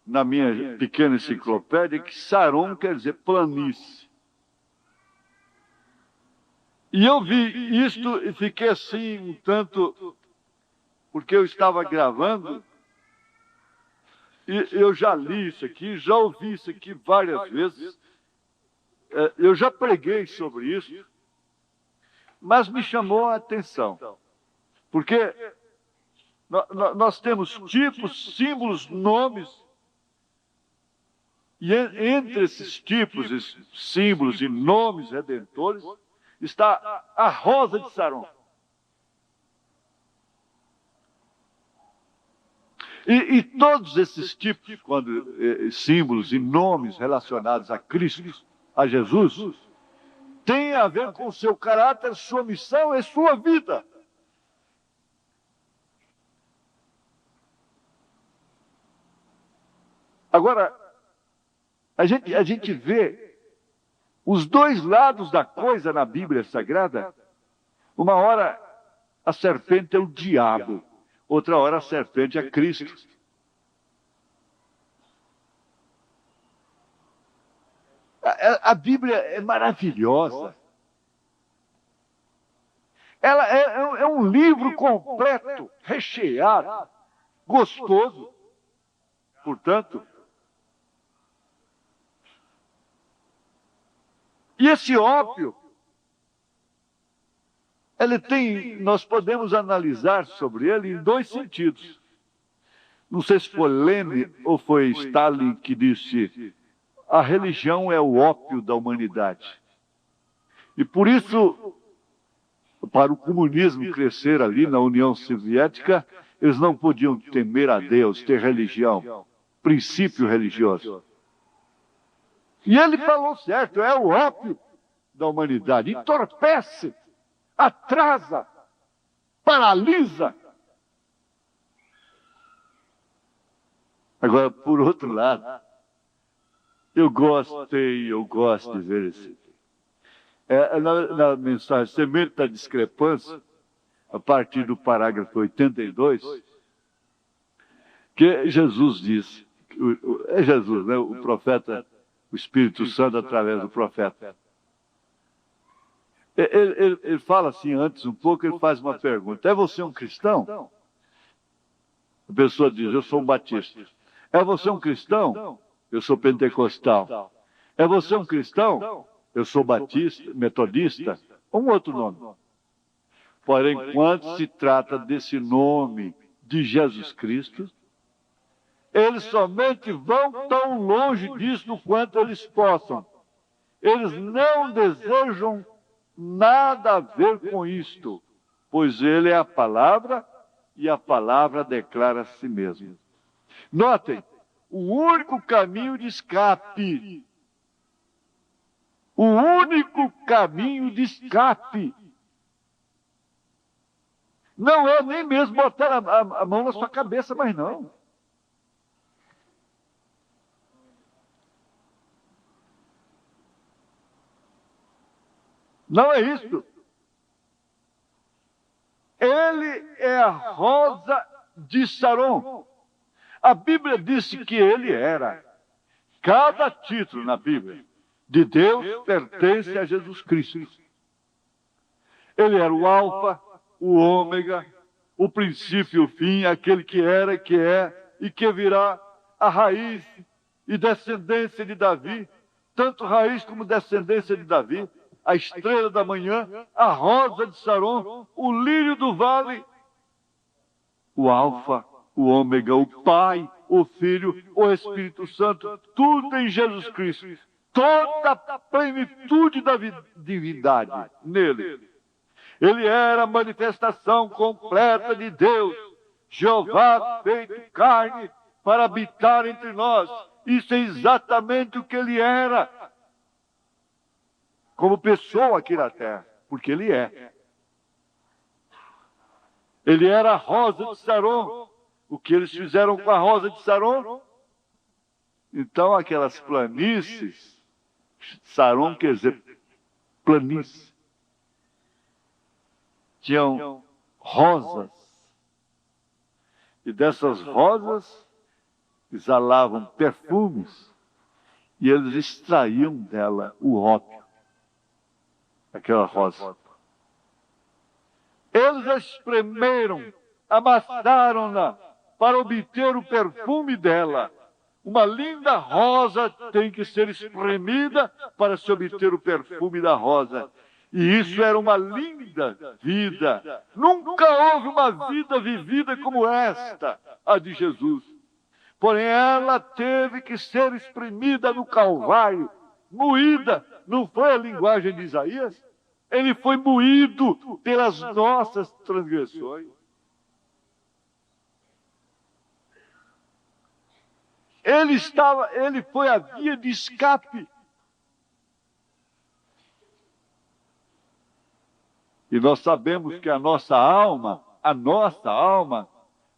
na minha pequena enciclopédia, que Saron quer dizer planície. E eu vi isto e fiquei assim, um tanto, porque eu estava gravando, e eu já li isso aqui, já ouvi isso aqui várias vezes, eu já preguei sobre isso, mas me chamou a atenção, porque nós temos tipos, símbolos, nomes, e entre esses tipos, símbolos e nomes redentores, está a rosa de Saron. E todos esses tipos, símbolos e nomes relacionados a Cristo, a Jesus, têm a ver com o seu caráter, sua missão e sua vida. Agora, a gente vê os dois lados da coisa na Bíblia Sagrada. Uma hora a serpente é o diabo, outra hora a serpente é Cristo. A Bíblia é maravilhosa. Ela é um livro completo, recheado, gostoso. Portanto, e esse ópio, nós podemos analisar sobre ele em dois sentidos. Não sei se foi Lenin ou foi Stalin que disse: a religião é o ópio da humanidade. E por isso, para o comunismo crescer ali na União Soviética, eles não podiam temer a Deus, ter religião, princípio religioso. E ele falou certo, é o ópio da humanidade. Entorpece, atrasa, paralisa. Agora, por outro lado, eu gosto de ver esse. Na mensagem Semente da Discrepância, a partir do parágrafo 82, que Jesus diz, é Jesus, né, o profeta, o Espírito Santo através do profeta. Ele fala assim, antes um pouco, ele faz uma pergunta: é você um cristão? A pessoa diz: eu sou um batista. É você um cristão? Eu sou pentecostal. É você um cristão? Eu sou batista, metodista, ou um outro nome. Porém, quando se trata desse nome de Jesus Cristo, eles somente vão tão longe disso quanto eles possam. Eles não desejam nada a ver com isto, pois ele é a palavra e a palavra declara a si mesmo. Notem, o único caminho de escape, não é nem mesmo botar a mão na sua cabeça, mas não. Não é isso. Ele é a rosa de Saron. A Bíblia disse que ele era. Cada título na Bíblia de Deus pertence a Jesus Cristo. Ele era o Alfa, o Ômega, o princípio e o fim, aquele que era, que é e que virá, a raiz e descendência de Davi, tanto raiz como descendência de Davi, a estrela da manhã, a rosa de Saron, o lírio do vale, o Alfa, o Ômega, o Pai, o Filho, o Espírito Santo, tudo em Jesus Cristo. Toda a plenitude da divindade nele. Ele era a manifestação completa de Deus, Jeová feito carne para habitar entre nós. Isso é exatamente o que ele era, como pessoa aqui na terra, porque ele é. Ele era a rosa de Saron. O que eles fizeram com a rosa de Saron? Então, aquelas planícies, Saron quer dizer planície, tinham rosas. E dessas rosas exalavam perfumes, e eles extraíam dela o ópio, aquela rosa. Eles a espremeram, amassaram-na para obter o perfume dela. Uma linda rosa tem que ser espremida para se obter o perfume da rosa. E isso era uma linda vida. Nunca houve uma vida vivida como esta, a de Jesus. Porém, ela teve que ser espremida no Calvário, moída. Não foi a linguagem de Isaías? Ele foi moído pelas nossas transgressões. Ele foi a via de escape. E nós sabemos que a nossa alma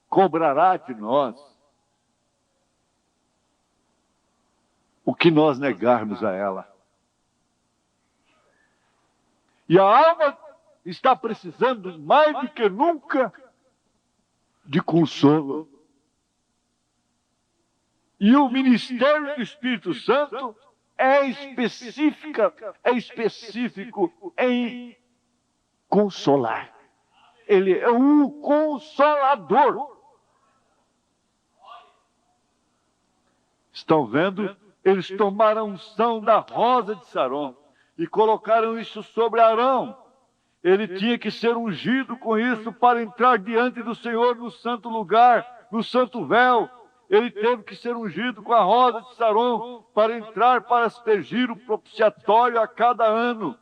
cobrará de nós o que nós negarmos a ela. E a alma está precisando mais do que nunca de consolo. E o ministério do Espírito Santo é específico em consolar. Ele é um consolador. Estão vendo? Eles tomaram a unção da rosa de Saron e colocaram isso sobre Arão. Ele tinha que ser ungido com isso para entrar diante do Senhor no santo lugar, no santo véu. Ele teve que ser ungido com a rosa de Saron para entrar, para aspergir o propiciatório a cada ano.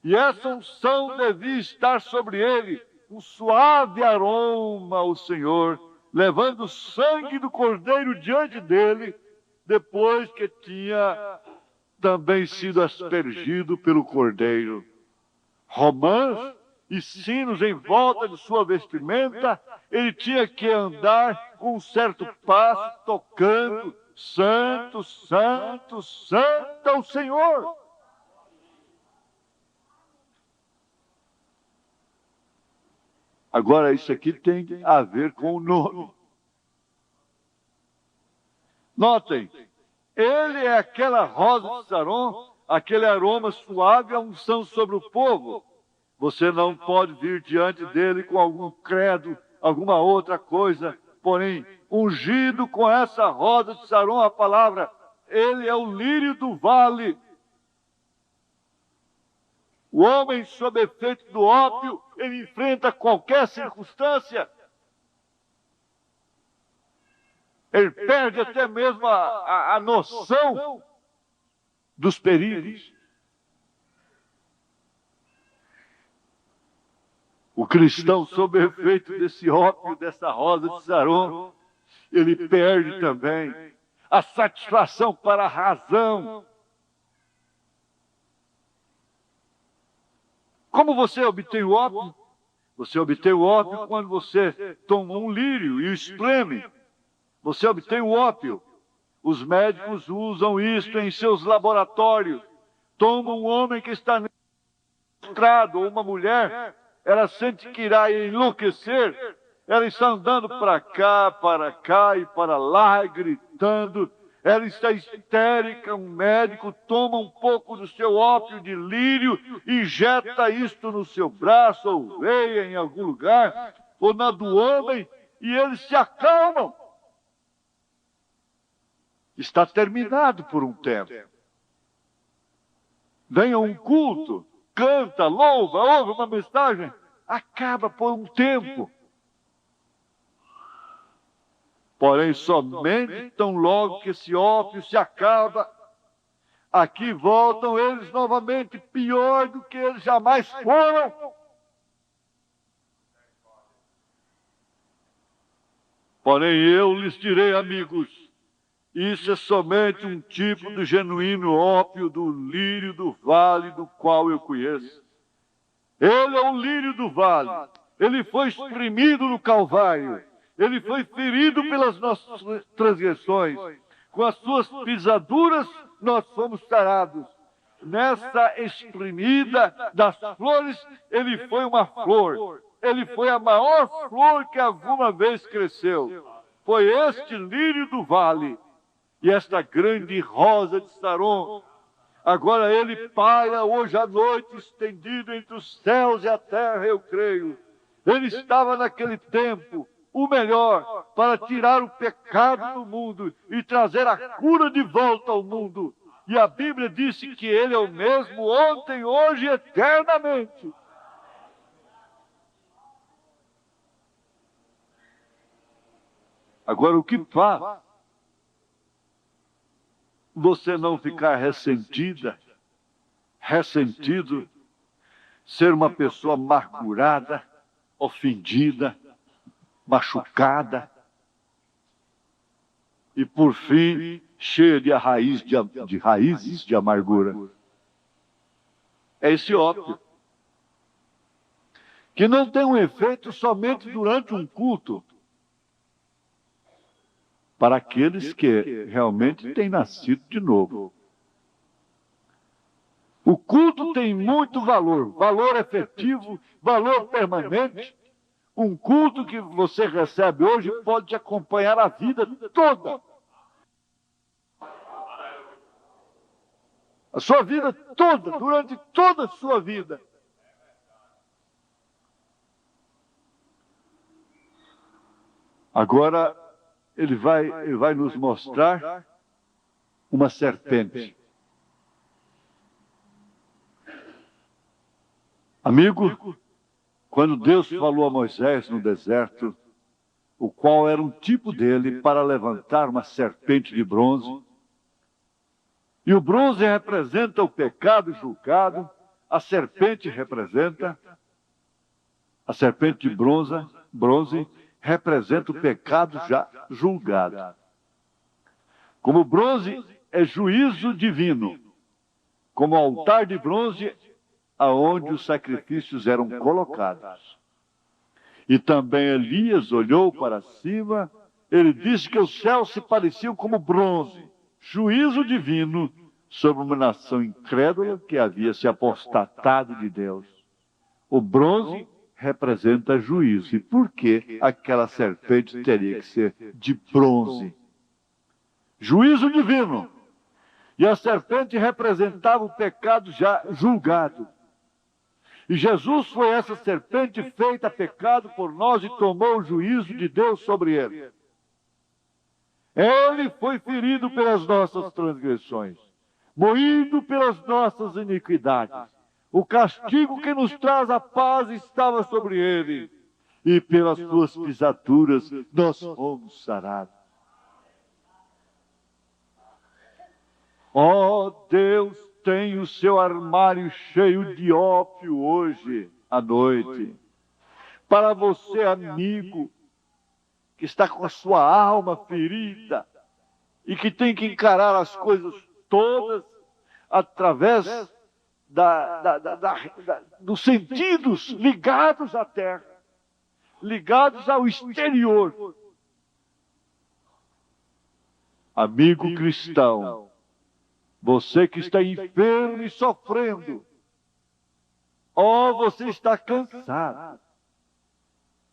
E essa unção devia estar sobre ele, um suave aroma ao Senhor, levando o sangue do cordeiro diante dele, depois que tinha também sido aspergido pelo cordeiro. Romãs e sinos em volta de sua vestimenta, ele tinha que andar com um certo passo, tocando: Santo, Santo, Santo é o Senhor. Agora, isso aqui tem a ver com o nome. Notem, ele é aquela rosa de Saron, aquele aroma suave, a unção sobre o povo. Você não pode vir diante dele com algum credo, alguma outra coisa, porém, ungido com essa rosa de Saron, a palavra, ele é o lírio do vale. O homem sob efeito do ópio, ele enfrenta qualquer circunstância. Ele perde até mesmo a noção dos perigos. O cristão, sob efeito desse ópio, dessa rosa de Saron, ele perde também a satisfação para a razão. Como você obtém o ópio? Você obtém o ópio quando você toma um lírio e o espreme. Você obtém o ópio. Os médicos usam isto em seus laboratórios. Toma um homem que está prostrado, ou uma mulher, ela sente que irá enlouquecer, ela está andando para cá e para lá, gritando. Ela está histérica, um médico toma um pouco do seu ópio de lírio, injeta isto no seu braço, ou veia em algum lugar, ou na do homem, e eles se acalmam. Está terminado por um tempo. Vem a um culto, canta, louva, ouve uma mensagem, acaba por um tempo. Porém, somente tão logo que esse ópio se acaba, aqui voltam eles novamente, pior do que eles jamais foram. Porém, eu lhes direi, amigos, isso é somente um tipo do genuíno ópio do lírio do vale, do qual eu conheço. Ele é o lírio do vale. Ele foi espremido no Calvário. Ele foi ferido pelas nossas transgressões. Com as suas pisaduras, nós fomos sarados. Nessa espremida das flores, ele foi uma flor. ele foi a maior flor que alguma vez cresceu. Foi este lírio do vale e esta grande rosa de Saron. Agora ele paira hoje à noite, estendido entre os céus e a terra, eu creio. Ele estava naquele tempo, o melhor, para tirar o pecado do mundo e trazer a cura de volta ao mundo. E a Bíblia disse que ele é o mesmo ontem, hoje e eternamente. Agora, o que faz você não ficar ressentida, ressentido, ser uma pessoa amargurada, ofendida, machucada e, por fim, cheia de raízes de amargura? É esse ópio, que não tem um efeito somente durante um culto, para aqueles que realmente têm nascido de novo. O culto tem muito valor, valor efetivo, valor permanente. Um culto que você recebe hoje pode te acompanhar a vida toda. A sua vida toda, durante toda a sua vida. Agora, ele vai nos mostrar uma serpente. Amigo, quando Deus falou a Moisés no deserto, o qual era um tipo dele para levantar uma serpente de bronze, e o bronze representa o pecado julgado, a serpente de bronze representa o pecado já julgado. Como o bronze é juízo divino, como altar de bronze aonde os sacrifícios eram colocados. E também Elias olhou para cima, ele disse que os céus se pareciam como bronze, juízo divino sobre uma nação incrédula que havia se apostatado de Deus. O bronze representa juízo. E por que aquela serpente teria que ser de bronze? Juízo divino. E a serpente representava o pecado já julgado. E Jesus foi essa serpente feita pecado por nós e tomou o juízo de Deus sobre ele. Ele foi ferido pelas nossas transgressões, moído pelas nossas iniquidades. O castigo que nos traz a paz estava sobre ele, e pelas suas pisaduras nós fomos sarados. Oh, Deus tem o seu armário cheio de ópio hoje à noite. Para você, amigo, que está com a sua alma ferida e que tem que encarar as coisas todas através dos sentidos ligados à terra, ligados ao exterior. Amigo cristão, você que está enfermo e sofrendo, você está cansado,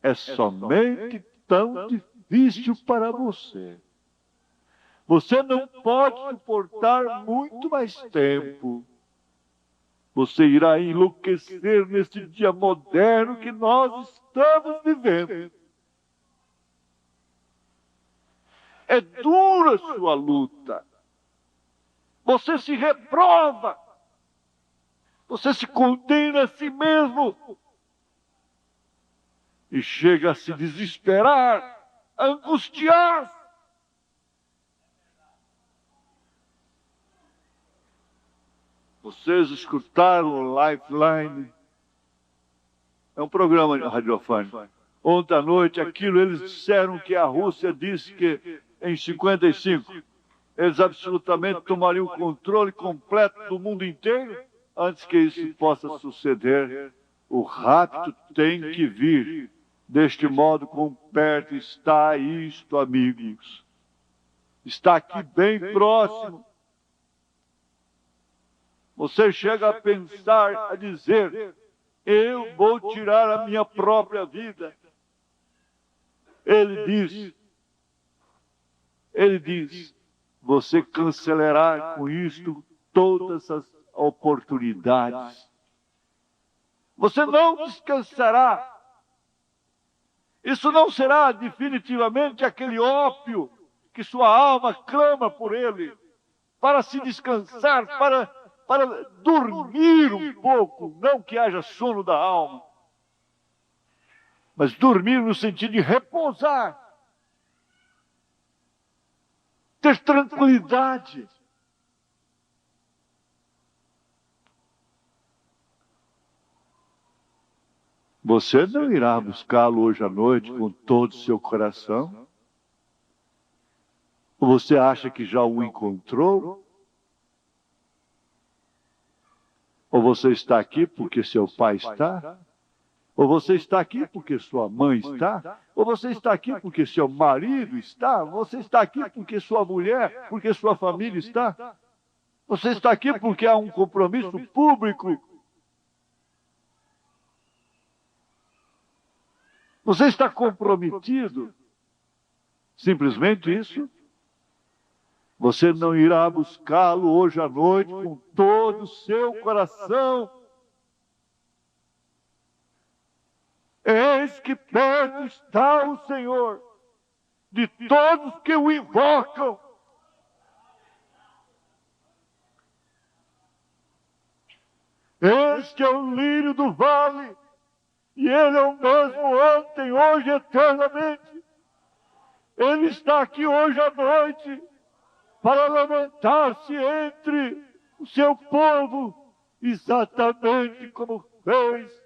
é somente tão difícil para você. Você não pode suportar muito mais tempo. Você irá enlouquecer nesse dia moderno que nós estamos vivendo. É dura a sua luta. Você se reprova. Você se condena a si mesmo. E chega a se desesperar, a angustiar. Vocês escutaram o Lifeline? É um programa radiofônico. Ontem à noite, eles disseram que a Rússia disse que em 55 eles absolutamente tomariam o controle completo do mundo inteiro. Antes que isso possa suceder, o rapto tem que vir. Deste modo, quão perto está isto, amigos. Está aqui bem próximo. Você chega a pensar, a dizer, eu vou tirar a minha própria vida. Ele diz, você cancelará com isto todas as oportunidades. Você não descansará. Isso não será definitivamente aquele ópio que sua alma clama por ele, para se descansar, para dormir um pouco, não que haja sono da alma, mas dormir no sentido de repousar, ter tranquilidade. Você não irá buscá-lo hoje à noite com todo o seu coração? Ou você acha que já o encontrou? Ou você está aqui porque seu pai está? Ou você está aqui porque sua mãe está? Ou você está aqui porque seu marido está? Você está aqui porque sua mulher, porque sua família está? Você está aqui porque há um compromisso público? Você está comprometido? Simplesmente isso? Você não irá buscá-lo hoje à noite com todo o seu coração? Eis que perto está o Senhor de todos que o invocam. Este é o lírio do vale, e ele é o mesmo ontem, hoje, eternamente. Ele está aqui hoje à noite para lamentar-se entre o seu povo, exatamente como fez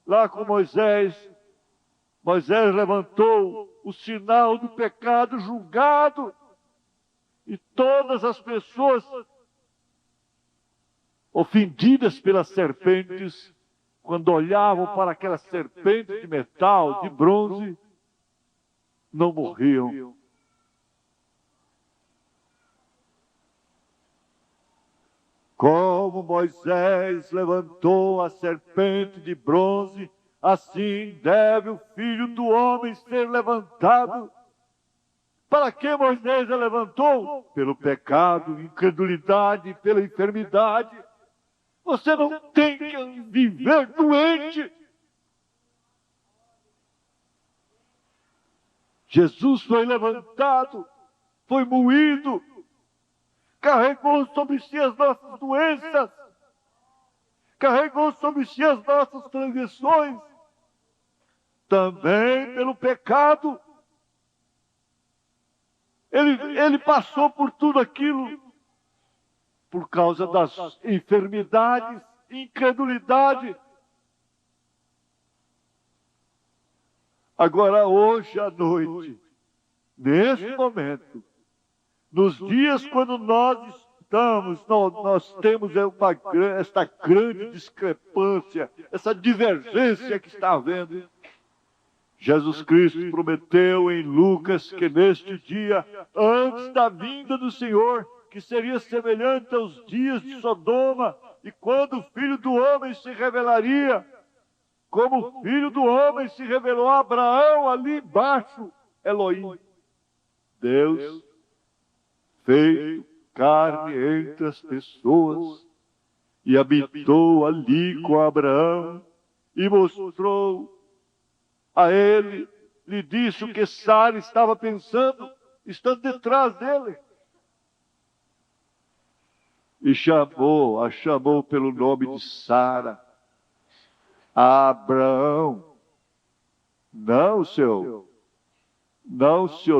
lá com Moisés. Moisés levantou o sinal do pecado julgado, e todas as pessoas ofendidas pelas serpentes, quando olhavam para aquela serpente de metal, de bronze, não morriam. Como Moisés levantou a serpente de bronze, assim deve o Filho do Homem ser levantado. Para que Moisés a levantou? Pelo pecado, incredulidade, pela enfermidade. Você não tem que viver doente. Jesus foi levantado, foi moído, carregou sobre si as nossas doenças, carregou sobre si as nossas transgressões, também pelo pecado. Ele passou por tudo aquilo por causa das enfermidades, incredulidade. Agora, hoje à noite, neste momento, nos dias quando nós temos esta grande discrepância, essa divergência que está havendo. Jesus Cristo prometeu em Lucas que neste dia, antes da vinda do Senhor, que seria semelhante aos dias de Sodoma, e quando o Filho do Homem se revelaria, como o Filho do Homem se revelou a Abraão ali embaixo, Elohim, Deus feito carne entre as pessoas, e habitou ali com Abraão, e mostrou a ele, lhe disse o que Sara estava pensando, estando detrás dele. E a chamou pelo nome de Sara. Abraão, não o seu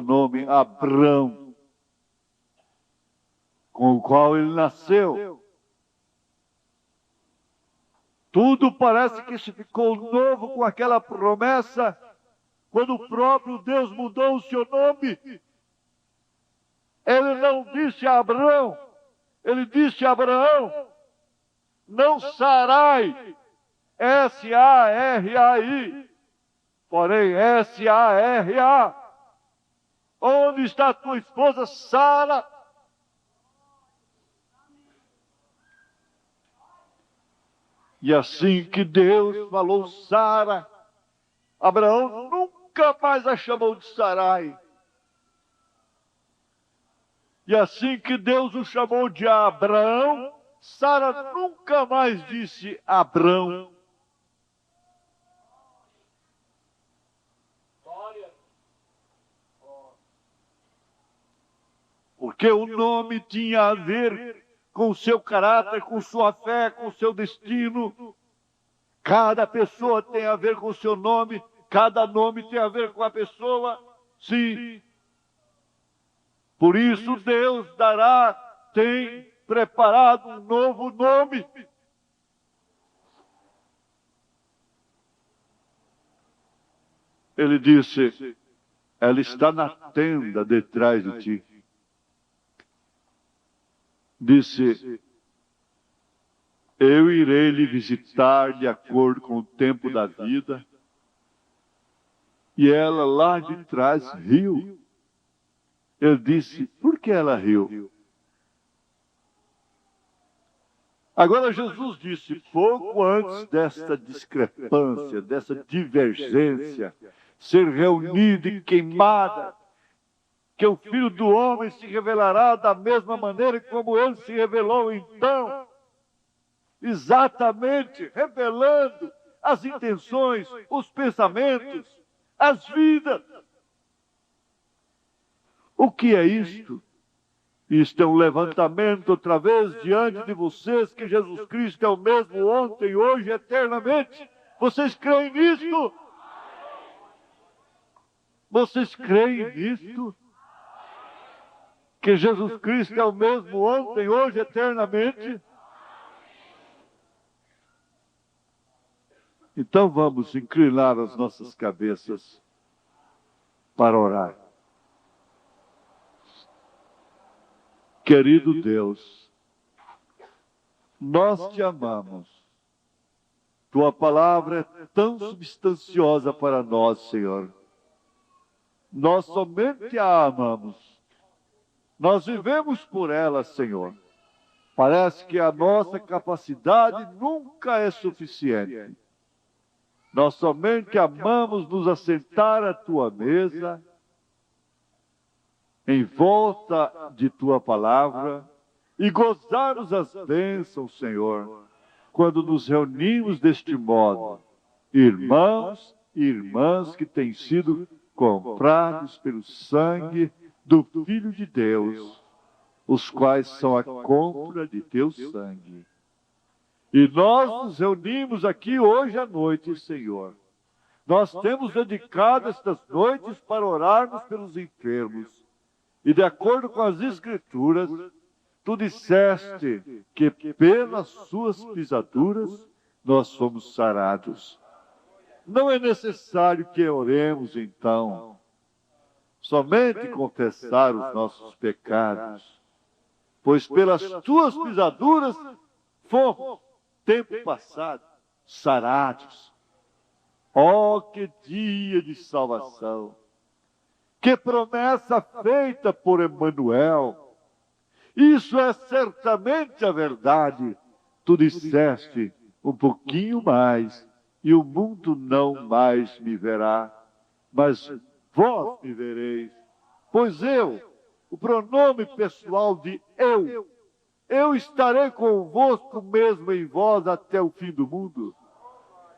nome, Abrão, com o qual ele nasceu. Tudo parece que se ficou novo com aquela promessa, quando o próprio Deus mudou o seu nome. Ele não disse a Abraão, ele disse a Abraão, não Sarai, S-A-R-A-I, porém S-A-R-A. Onde está a tua esposa Sara? E assim que Deus falou Sara, Abraão nunca mais a chamou de Sarai. E assim que Deus o chamou de Abraão, Sara nunca mais disse Abrão. Porque o nome tinha a ver com o seu caráter, com sua fé, com o seu destino. Cada pessoa tem a ver com o seu nome, cada nome tem a ver com a pessoa. Sim. Por isso Deus tem preparado um novo nome. Ele disse, ela está na tenda detrás de ti. Disse, eu irei lhe visitar de acordo com o tempo da vida. E ela lá de trás riu. Ele disse, por que ela riu? Agora Jesus disse, pouco antes desta discrepância, dessa divergência, ser reunida e queimada, que o Filho do Homem se revelará da mesma maneira como ele se revelou então, exatamente revelando as intenções, os pensamentos, as vidas. O que é isto? Isto é um levantamento outra vez diante de vocês que Jesus Cristo é o mesmo ontem, hoje, eternamente. Vocês creem nisto? Vocês creem nisto? Que Jesus Cristo é o mesmo ontem, hoje, eternamente? Então vamos inclinar as nossas cabeças para orar. Querido Deus, nós te amamos. Tua palavra é tão substanciosa para nós, Senhor. Nós somente a amamos. Nós vivemos por ela, Senhor. Parece que a nossa capacidade nunca é suficiente. Nós somente amamos nos assentar à tua mesa, em volta de tua palavra, e gozarmos as bênçãos, Senhor, quando nos reunimos deste modo, irmãos e irmãs que têm sido comprados pelo sangue do Filho de Deus, os quais são a compra de teu sangue. E nós nos reunimos aqui hoje à noite, Senhor. Nós temos dedicado estas noites para orarmos pelos enfermos. E de acordo com as Escrituras, tu disseste que pelas suas pisaduras nós somos sarados. Não é necessário que oremos então, somente confessar os nossos pecados, pois pelas tuas pisaduras fomos, tempo passado, sarados. Oh, que dia de salvação! Que promessa feita por Emmanuel! Isso é certamente a verdade. Tu disseste um pouquinho mais, e o mundo não mais me verá, mas vós me vereis. Pois eu, o pronome pessoal de eu estarei convosco mesmo em vós até o fim do mundo.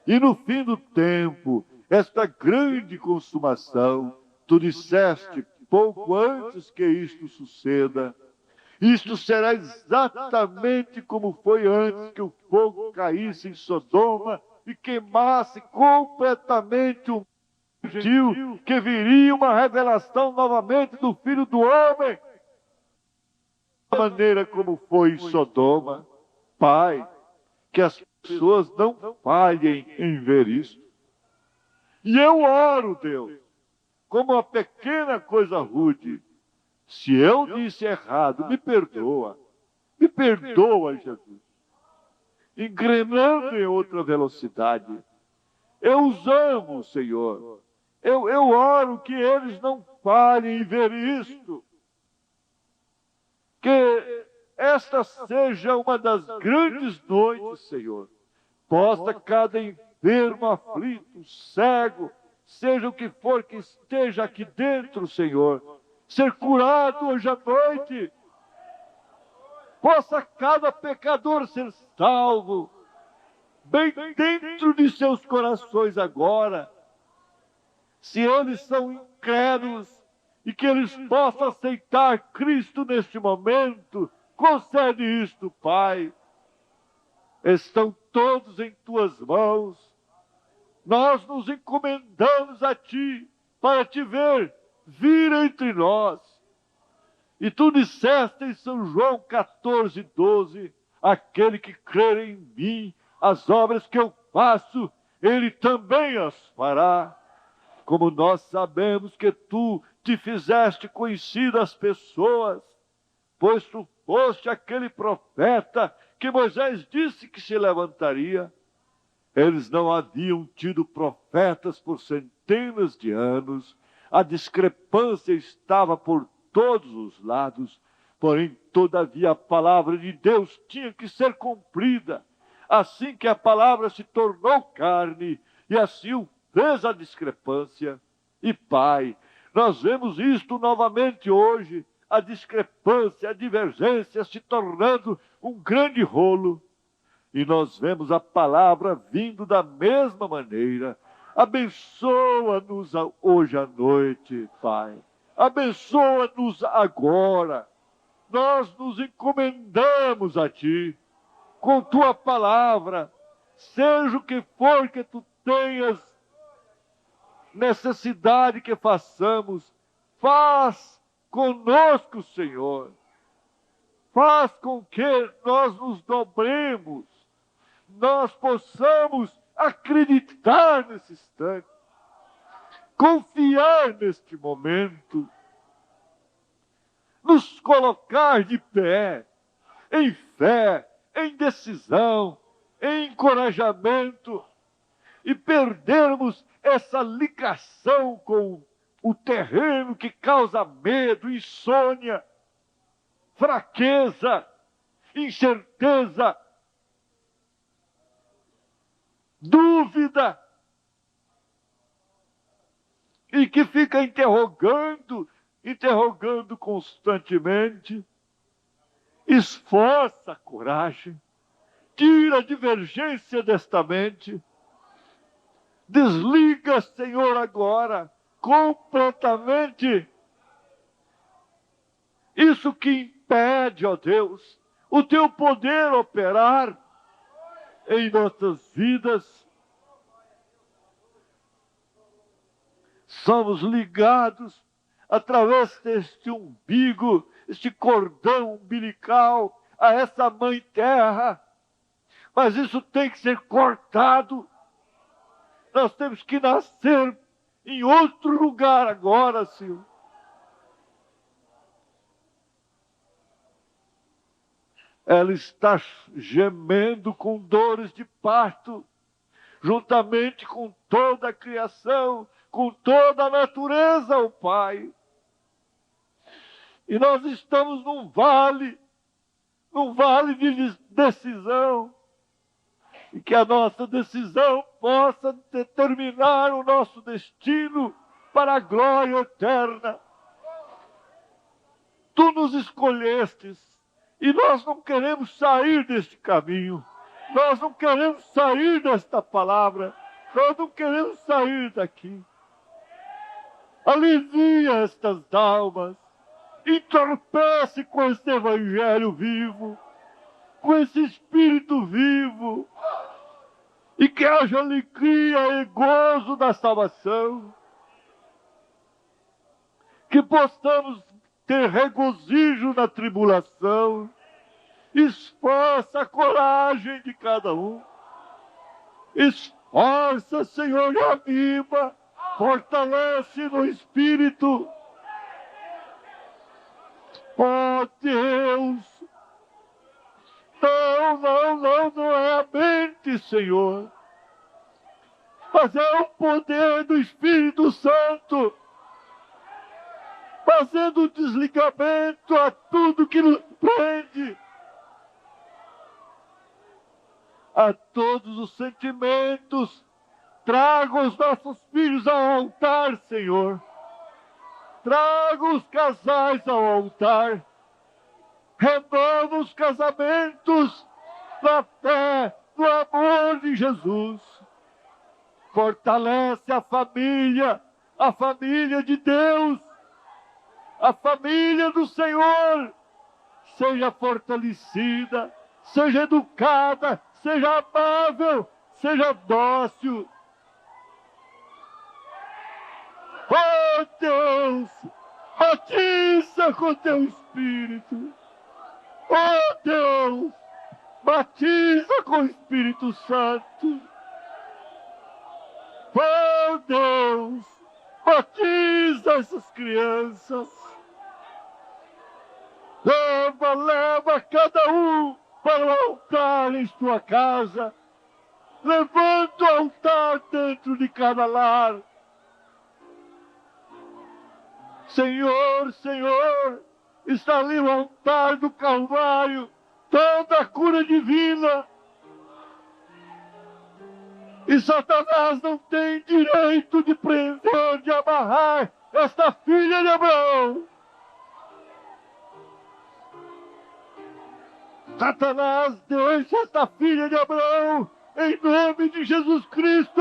E no fim do tempo, esta grande consumação, tu disseste, pouco antes que isto suceda, isto será exatamente como foi antes que o fogo caísse em Sodoma e queimasse completamente o gentil, que viria uma revelação novamente do Filho do Homem. Da maneira como foi em Sodoma, Pai, que as pessoas não falhem em ver isso. E eu oro, Deus, como uma pequena coisa rude. Se eu disse errado, me perdoa. Me perdoa, Jesus. Engrenando em outra velocidade. Eu os amo, Senhor. Eu oro que eles não falhem em ver isto. Que esta seja uma das grandes noites, Senhor, Possa cada enfermo, aflito, cego, seja o que for que esteja aqui dentro, Senhor, ser curado hoje à noite. Possa cada pecador ser salvo, bem dentro de seus corações agora. Se eles são incrédulos, e que eles possam aceitar Cristo neste momento, concede isto, Pai. Estão todos em Tuas mãos. Nós nos encomendamos a Ti, para Te ver vir entre nós. E Tu disseste em São João 14:12, aquele que crer em mim, as obras que eu faço, ele também as fará. Como nós sabemos que Tu te fizeste conhecido às pessoas, pois Tu foste aquele profeta que Moisés disse que se levantaria. Eles não haviam tido profetas por centenas de anos, a discrepância estava por todos os lados, porém, todavia, a palavra de Deus tinha que ser cumprida. Assim que a palavra se tornou carne, e assim o fez a discrepância. E, Pai, nós vemos isto novamente hoje, a discrepância, a divergência se tornando um grande rolo. E nós vemos a palavra vindo da mesma maneira. Abençoa-nos hoje à noite, Pai. Abençoa-nos agora. Nós nos encomendamos a Ti, com Tua palavra, seja o que for que Tu tenhas necessidade que façamos, faz conosco, Senhor. Faz com que nós nos dobremos, nós possamos acreditar nesse instante, confiar neste momento, nos colocar de pé, em fé, em decisão, em encorajamento, e perdermos essa ligação com o terreno que causa medo, insônia, fraqueza, incerteza, dúvida, e que fica interrogando constantemente. Esforça a coragem, tira a divergência desta mente, desliga, Senhor, agora, completamente, isso que impede, ó Deus, o Teu poder operar em nossas vidas. Somos ligados através deste umbigo, este cordão umbilical, a essa mãe terra. Mas isso tem que ser cortado. Nós temos que nascer em outro lugar agora, Senhor. Ela está gemendo com dores de parto, juntamente com toda a criação, com toda a natureza, ó Pai. E nós estamos num vale de decisão, e que a nossa decisão possa determinar o nosso destino para a glória eterna. Tu nos escolhestes, e nós não queremos sair deste caminho, nós não queremos sair desta palavra, nós não queremos sair daqui. Alivia estas almas, entorpece com esse evangelho vivo, com esse espírito vivo, e que haja alegria e gozo da salvação, que possamos ter regozijo na tribulação. Esforça a coragem de cada um, esforça, Senhor, e anima, fortalece no espírito. Ó Deus, não é a mente, Senhor, mas é o poder do Espírito Santo, fazendo o desligamento a tudo que nos prende, a todos os sentimentos. Traga os nossos filhos ao altar, Senhor. Traga os casais ao altar. Renova os casamentos na fé, no amor de Jesus. Fortalece a família de Deus, a família do Senhor. Seja fortalecida, seja educada, seja amável, seja dócil. Oh Deus, batiza com teu Espírito. Oh Deus, batiza com o Espírito Santo. Oh Deus, batiza essas crianças. Leva cada um para o altar em sua casa. Levanta o altar dentro de cada lar. Senhor, Senhor, está ali o altar do Calvário, toda a cura divina. E Satanás não tem direito de prender, de amarrar esta filha de Abraão. Satanás, deixa esta filha de Abraão, em nome de Jesus Cristo.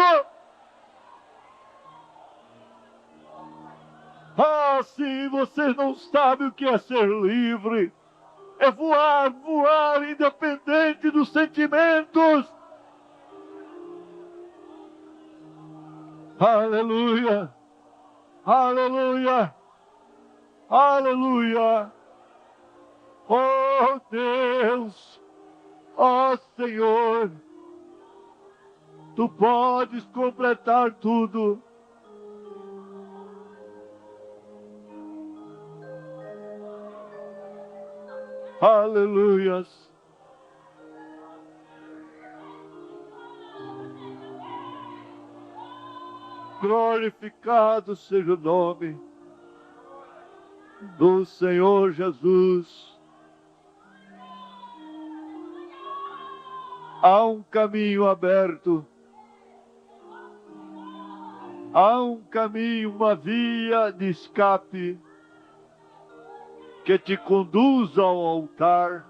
Ah, sim, vocês não sabem o que é ser livre. É voar, voar, independente dos sentimentos. Aleluia, aleluia, aleluia. Oh Deus, oh Senhor, Tu podes completar tudo. Aleluias. Glorificado seja o nome do Senhor Jesus. Há um caminho aberto. Há um caminho, uma via de escape que te conduz ao altar,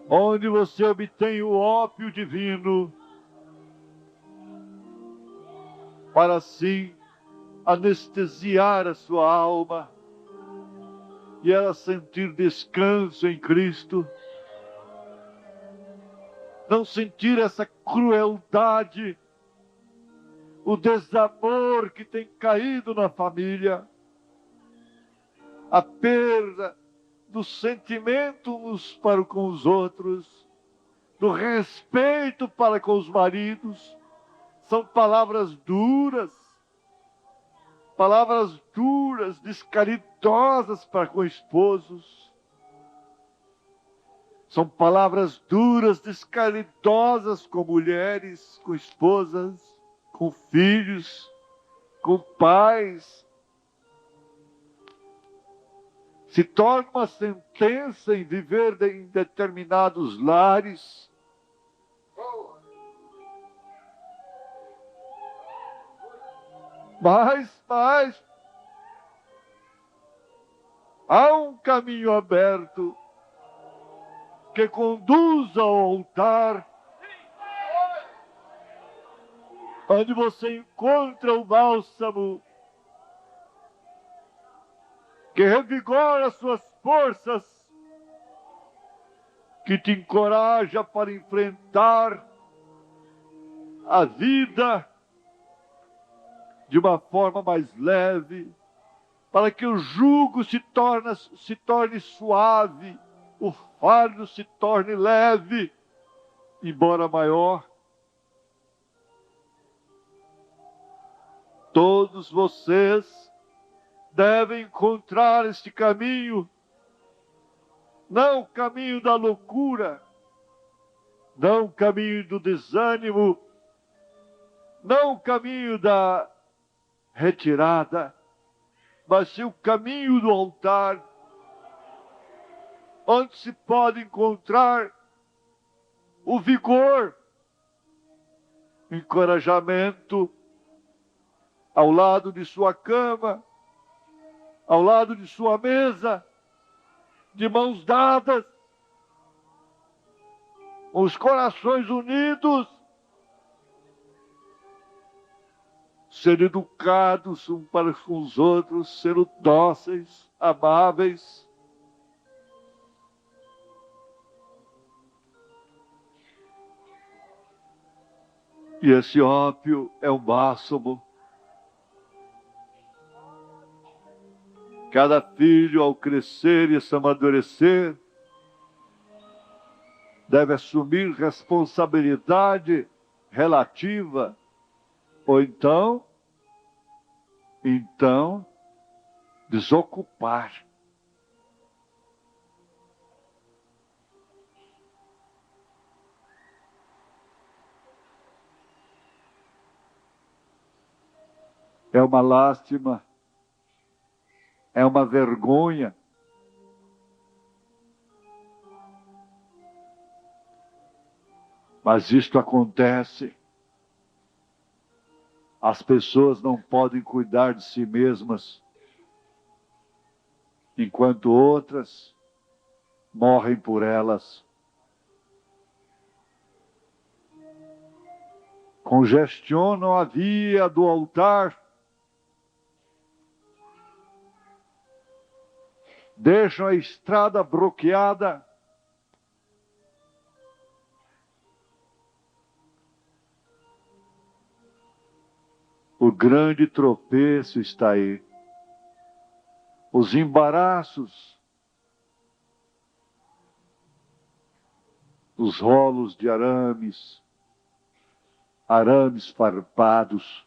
onde você obtém o ópio divino, para assim anestesiar a sua alma e ela sentir descanso em Cristo, não sentir essa crueldade, o desamor que tem caído na família, a perda do sentimento uns para com os outros, do respeito para com os maridos. São palavras duras, descaridosas para com esposos. São palavras duras, descaridosas com mulheres, com esposas, com filhos, com pais. Se torna uma sentença em viver em determinados lares. Mas há um caminho aberto que conduz ao altar, onde você encontra o bálsamo que revigora suas forças, que te encoraja para enfrentar a vida de uma forma mais leve, para que o jugo se torne suave, o fardo se torne leve, embora maior. Todos vocês devem encontrar este caminho, não o caminho da loucura, não o caminho do desânimo, não o caminho da retirada, mas sim o caminho do altar, onde se pode encontrar o vigor, encorajamento, ao lado de sua cama, ao lado de sua mesa, de mãos dadas, os corações unidos, ser educados uns para com os outros, ser dóceis, amáveis. E esse ópio é um bálsamo. Cada filho, ao crescer e se amadurecer, deve assumir responsabilidade relativa, ou então desocupar. É uma lástima, é uma vergonha. Mas isto acontece. As pessoas não podem cuidar de si mesmas, enquanto outras morrem por elas. Congestionam a via do altar, deixam a estrada bloqueada. O grande tropeço está aí. Os embaraços, os rolos de arames farpados.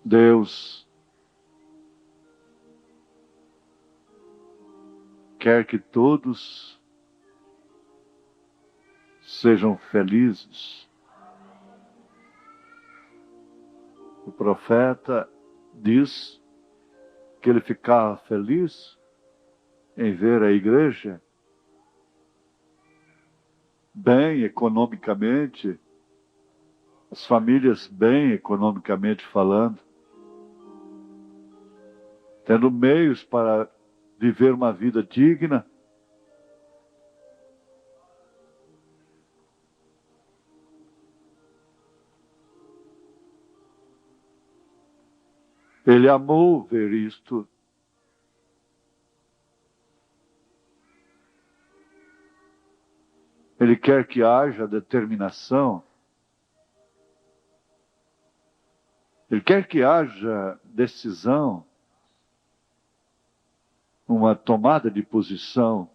Deus quer que todos sejam felizes. O profeta diz que ele ficava feliz em ver a igreja bem economicamente, as famílias bem economicamente falando, tendo meios para viver uma vida digna. Ele amou ver isto. Ele quer que haja determinação. Ele quer que haja decisão, uma tomada de posição.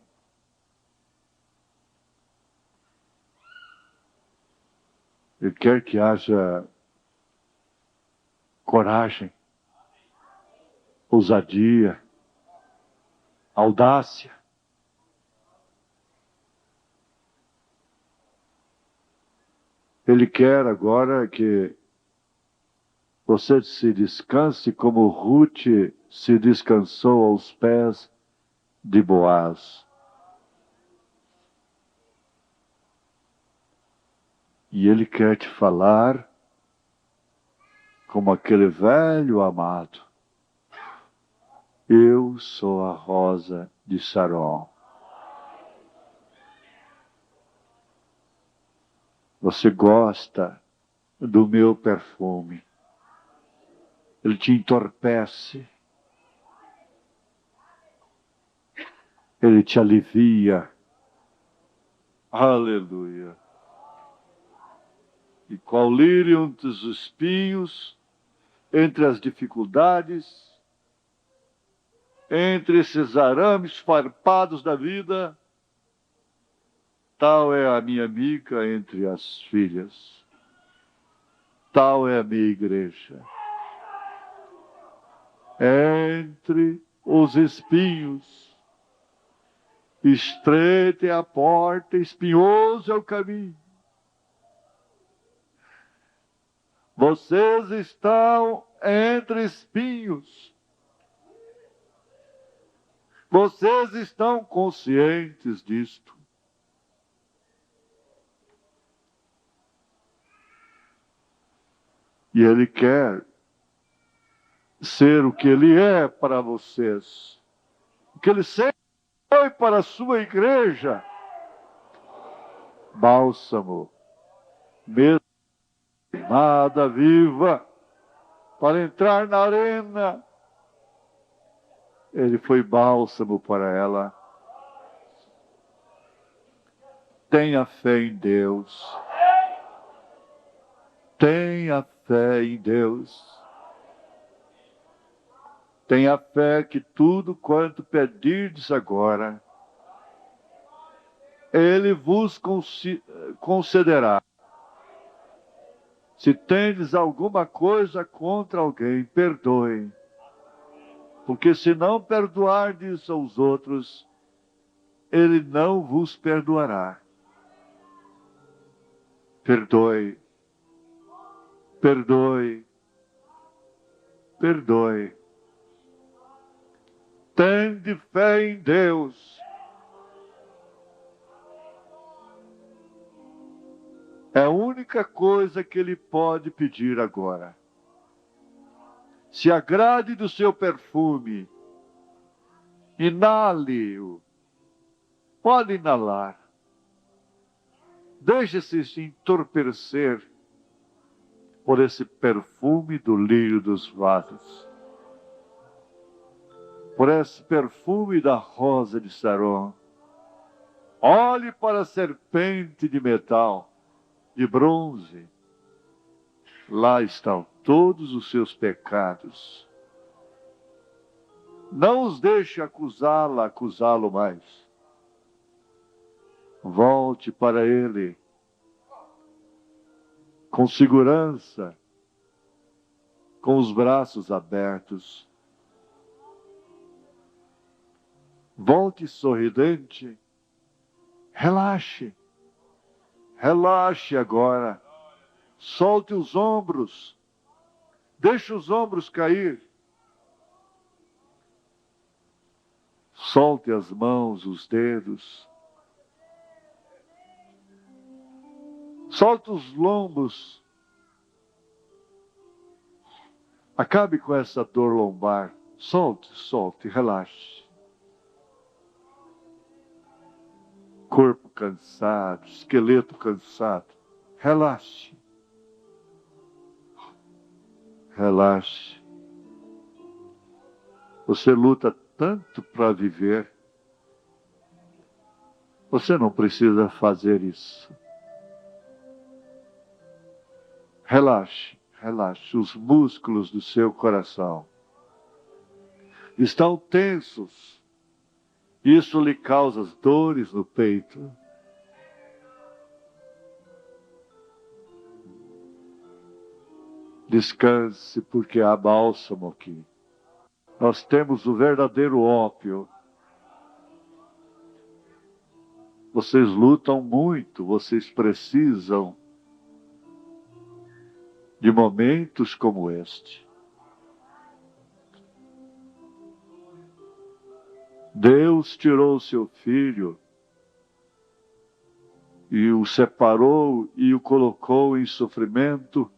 Ele quer que haja coragem, ousadia, audácia. Ele quer agora que você se descanse como Ruth se descansou aos pés de Boaz. E ele quer te falar como aquele velho amado. Eu sou a rosa de Saron. Você gosta do meu perfume. Ele te entorpece. Ele te alivia. Aleluia. E qual lírio entre os espinhos, entre as dificuldades, entre esses arames farpados da vida, tal é a minha amiga entre as filhas. Tal é a minha igreja. Entre os espinhos, estreita é a porta, espinhoso é o caminho. Vocês estão entre espinhos. Vocês estão conscientes disto. E Ele quer ser o que Ele é para vocês. O que Ele sempre foi para a sua igreja. Bálsamo, mesmo nada viva, para entrar na arena. Ele foi bálsamo para ela. Tenha fé em Deus. Tenha fé em Deus. Tenha fé que tudo quanto pedirdes agora, Ele vos concederá. Se tendes alguma coisa contra alguém, perdoe. Porque se não perdoardes aos outros, Ele não vos perdoará. Perdoe. Perdoe. Perdoe. Tende fé em Deus. É a única coisa que Ele pode pedir agora. Se agrade do seu perfume. Inale-o. Pode inalar. Deixe-se entorpecer por esse perfume do lírio dos vasos. Por esse perfume da rosa de Saron. Olhe para a serpente de metal, de bronze. Lá estão todos os seus pecados. Não os deixe acusá-lo mais. Volte para Ele com segurança, com os braços abertos. Volte sorridente. Relaxe. Relaxe agora. Solte os ombros. Deixe os ombros cair. Solte as mãos, os dedos. Solte os lombos. Acabe com essa dor lombar. Solte, solte, relaxe. Corpo cansado, esqueleto cansado. Relaxe. Relaxe. Você luta tanto para viver. Você não precisa fazer isso. Relaxe, relaxe. Os músculos do seu coração estão tensos. Isso lhe causa dores no peito. Descanse, porque há bálsamo aqui. Nós temos o verdadeiro ópio. Vocês lutam muito, vocês precisam de momentos como este. Deus tirou seu filho e o separou e o colocou em sofrimento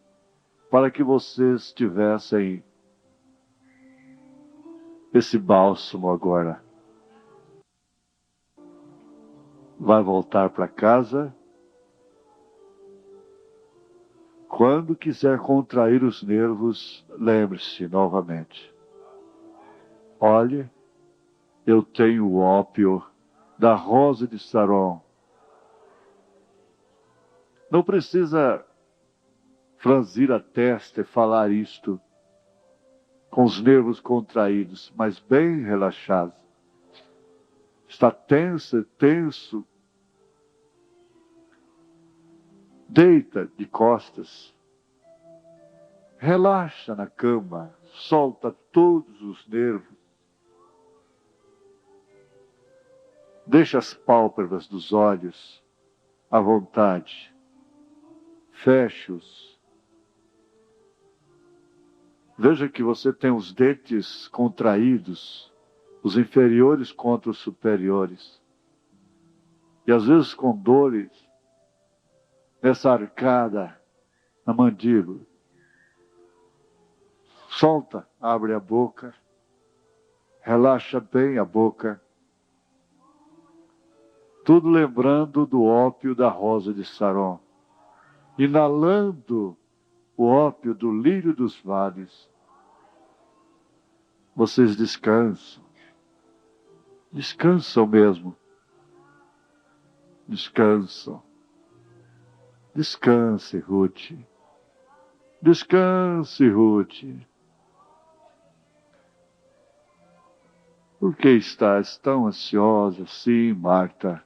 para que vocês tivessem esse bálsamo agora. Vai voltar para casa. Quando quiser contrair os nervos, lembre-se novamente. Olhe, eu tenho o ópio da rosa de Saron. Não precisa franzir a testa e falar isto com os nervos contraídos, mas bem relaxado. Está tenso, tenso. Deita de costas. Relaxa na cama. Solta todos os nervos. Deixa as pálpebras dos olhos à vontade. Feche-os. Veja que você tem os dentes contraídos, os inferiores contra os superiores. E às vezes com dores nessa arcada, na mandíbula. Solta, abre a boca, relaxa bem a boca. Tudo lembrando do ópio da rosa de Saron. Inalando o ópio do lírio dos vales. Vocês descansam. Descansam mesmo. Descansam. Descanse, Ruth. Descanse, Ruth. Por que estás tão ansiosa assim, Marta?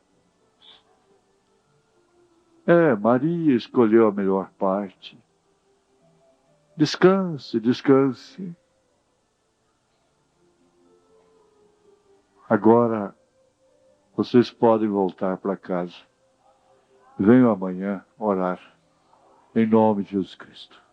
Maria escolheu a melhor parte. Descanse, descanse. Agora, vocês podem voltar para casa. Venham amanhã orar. Em nome de Jesus Cristo.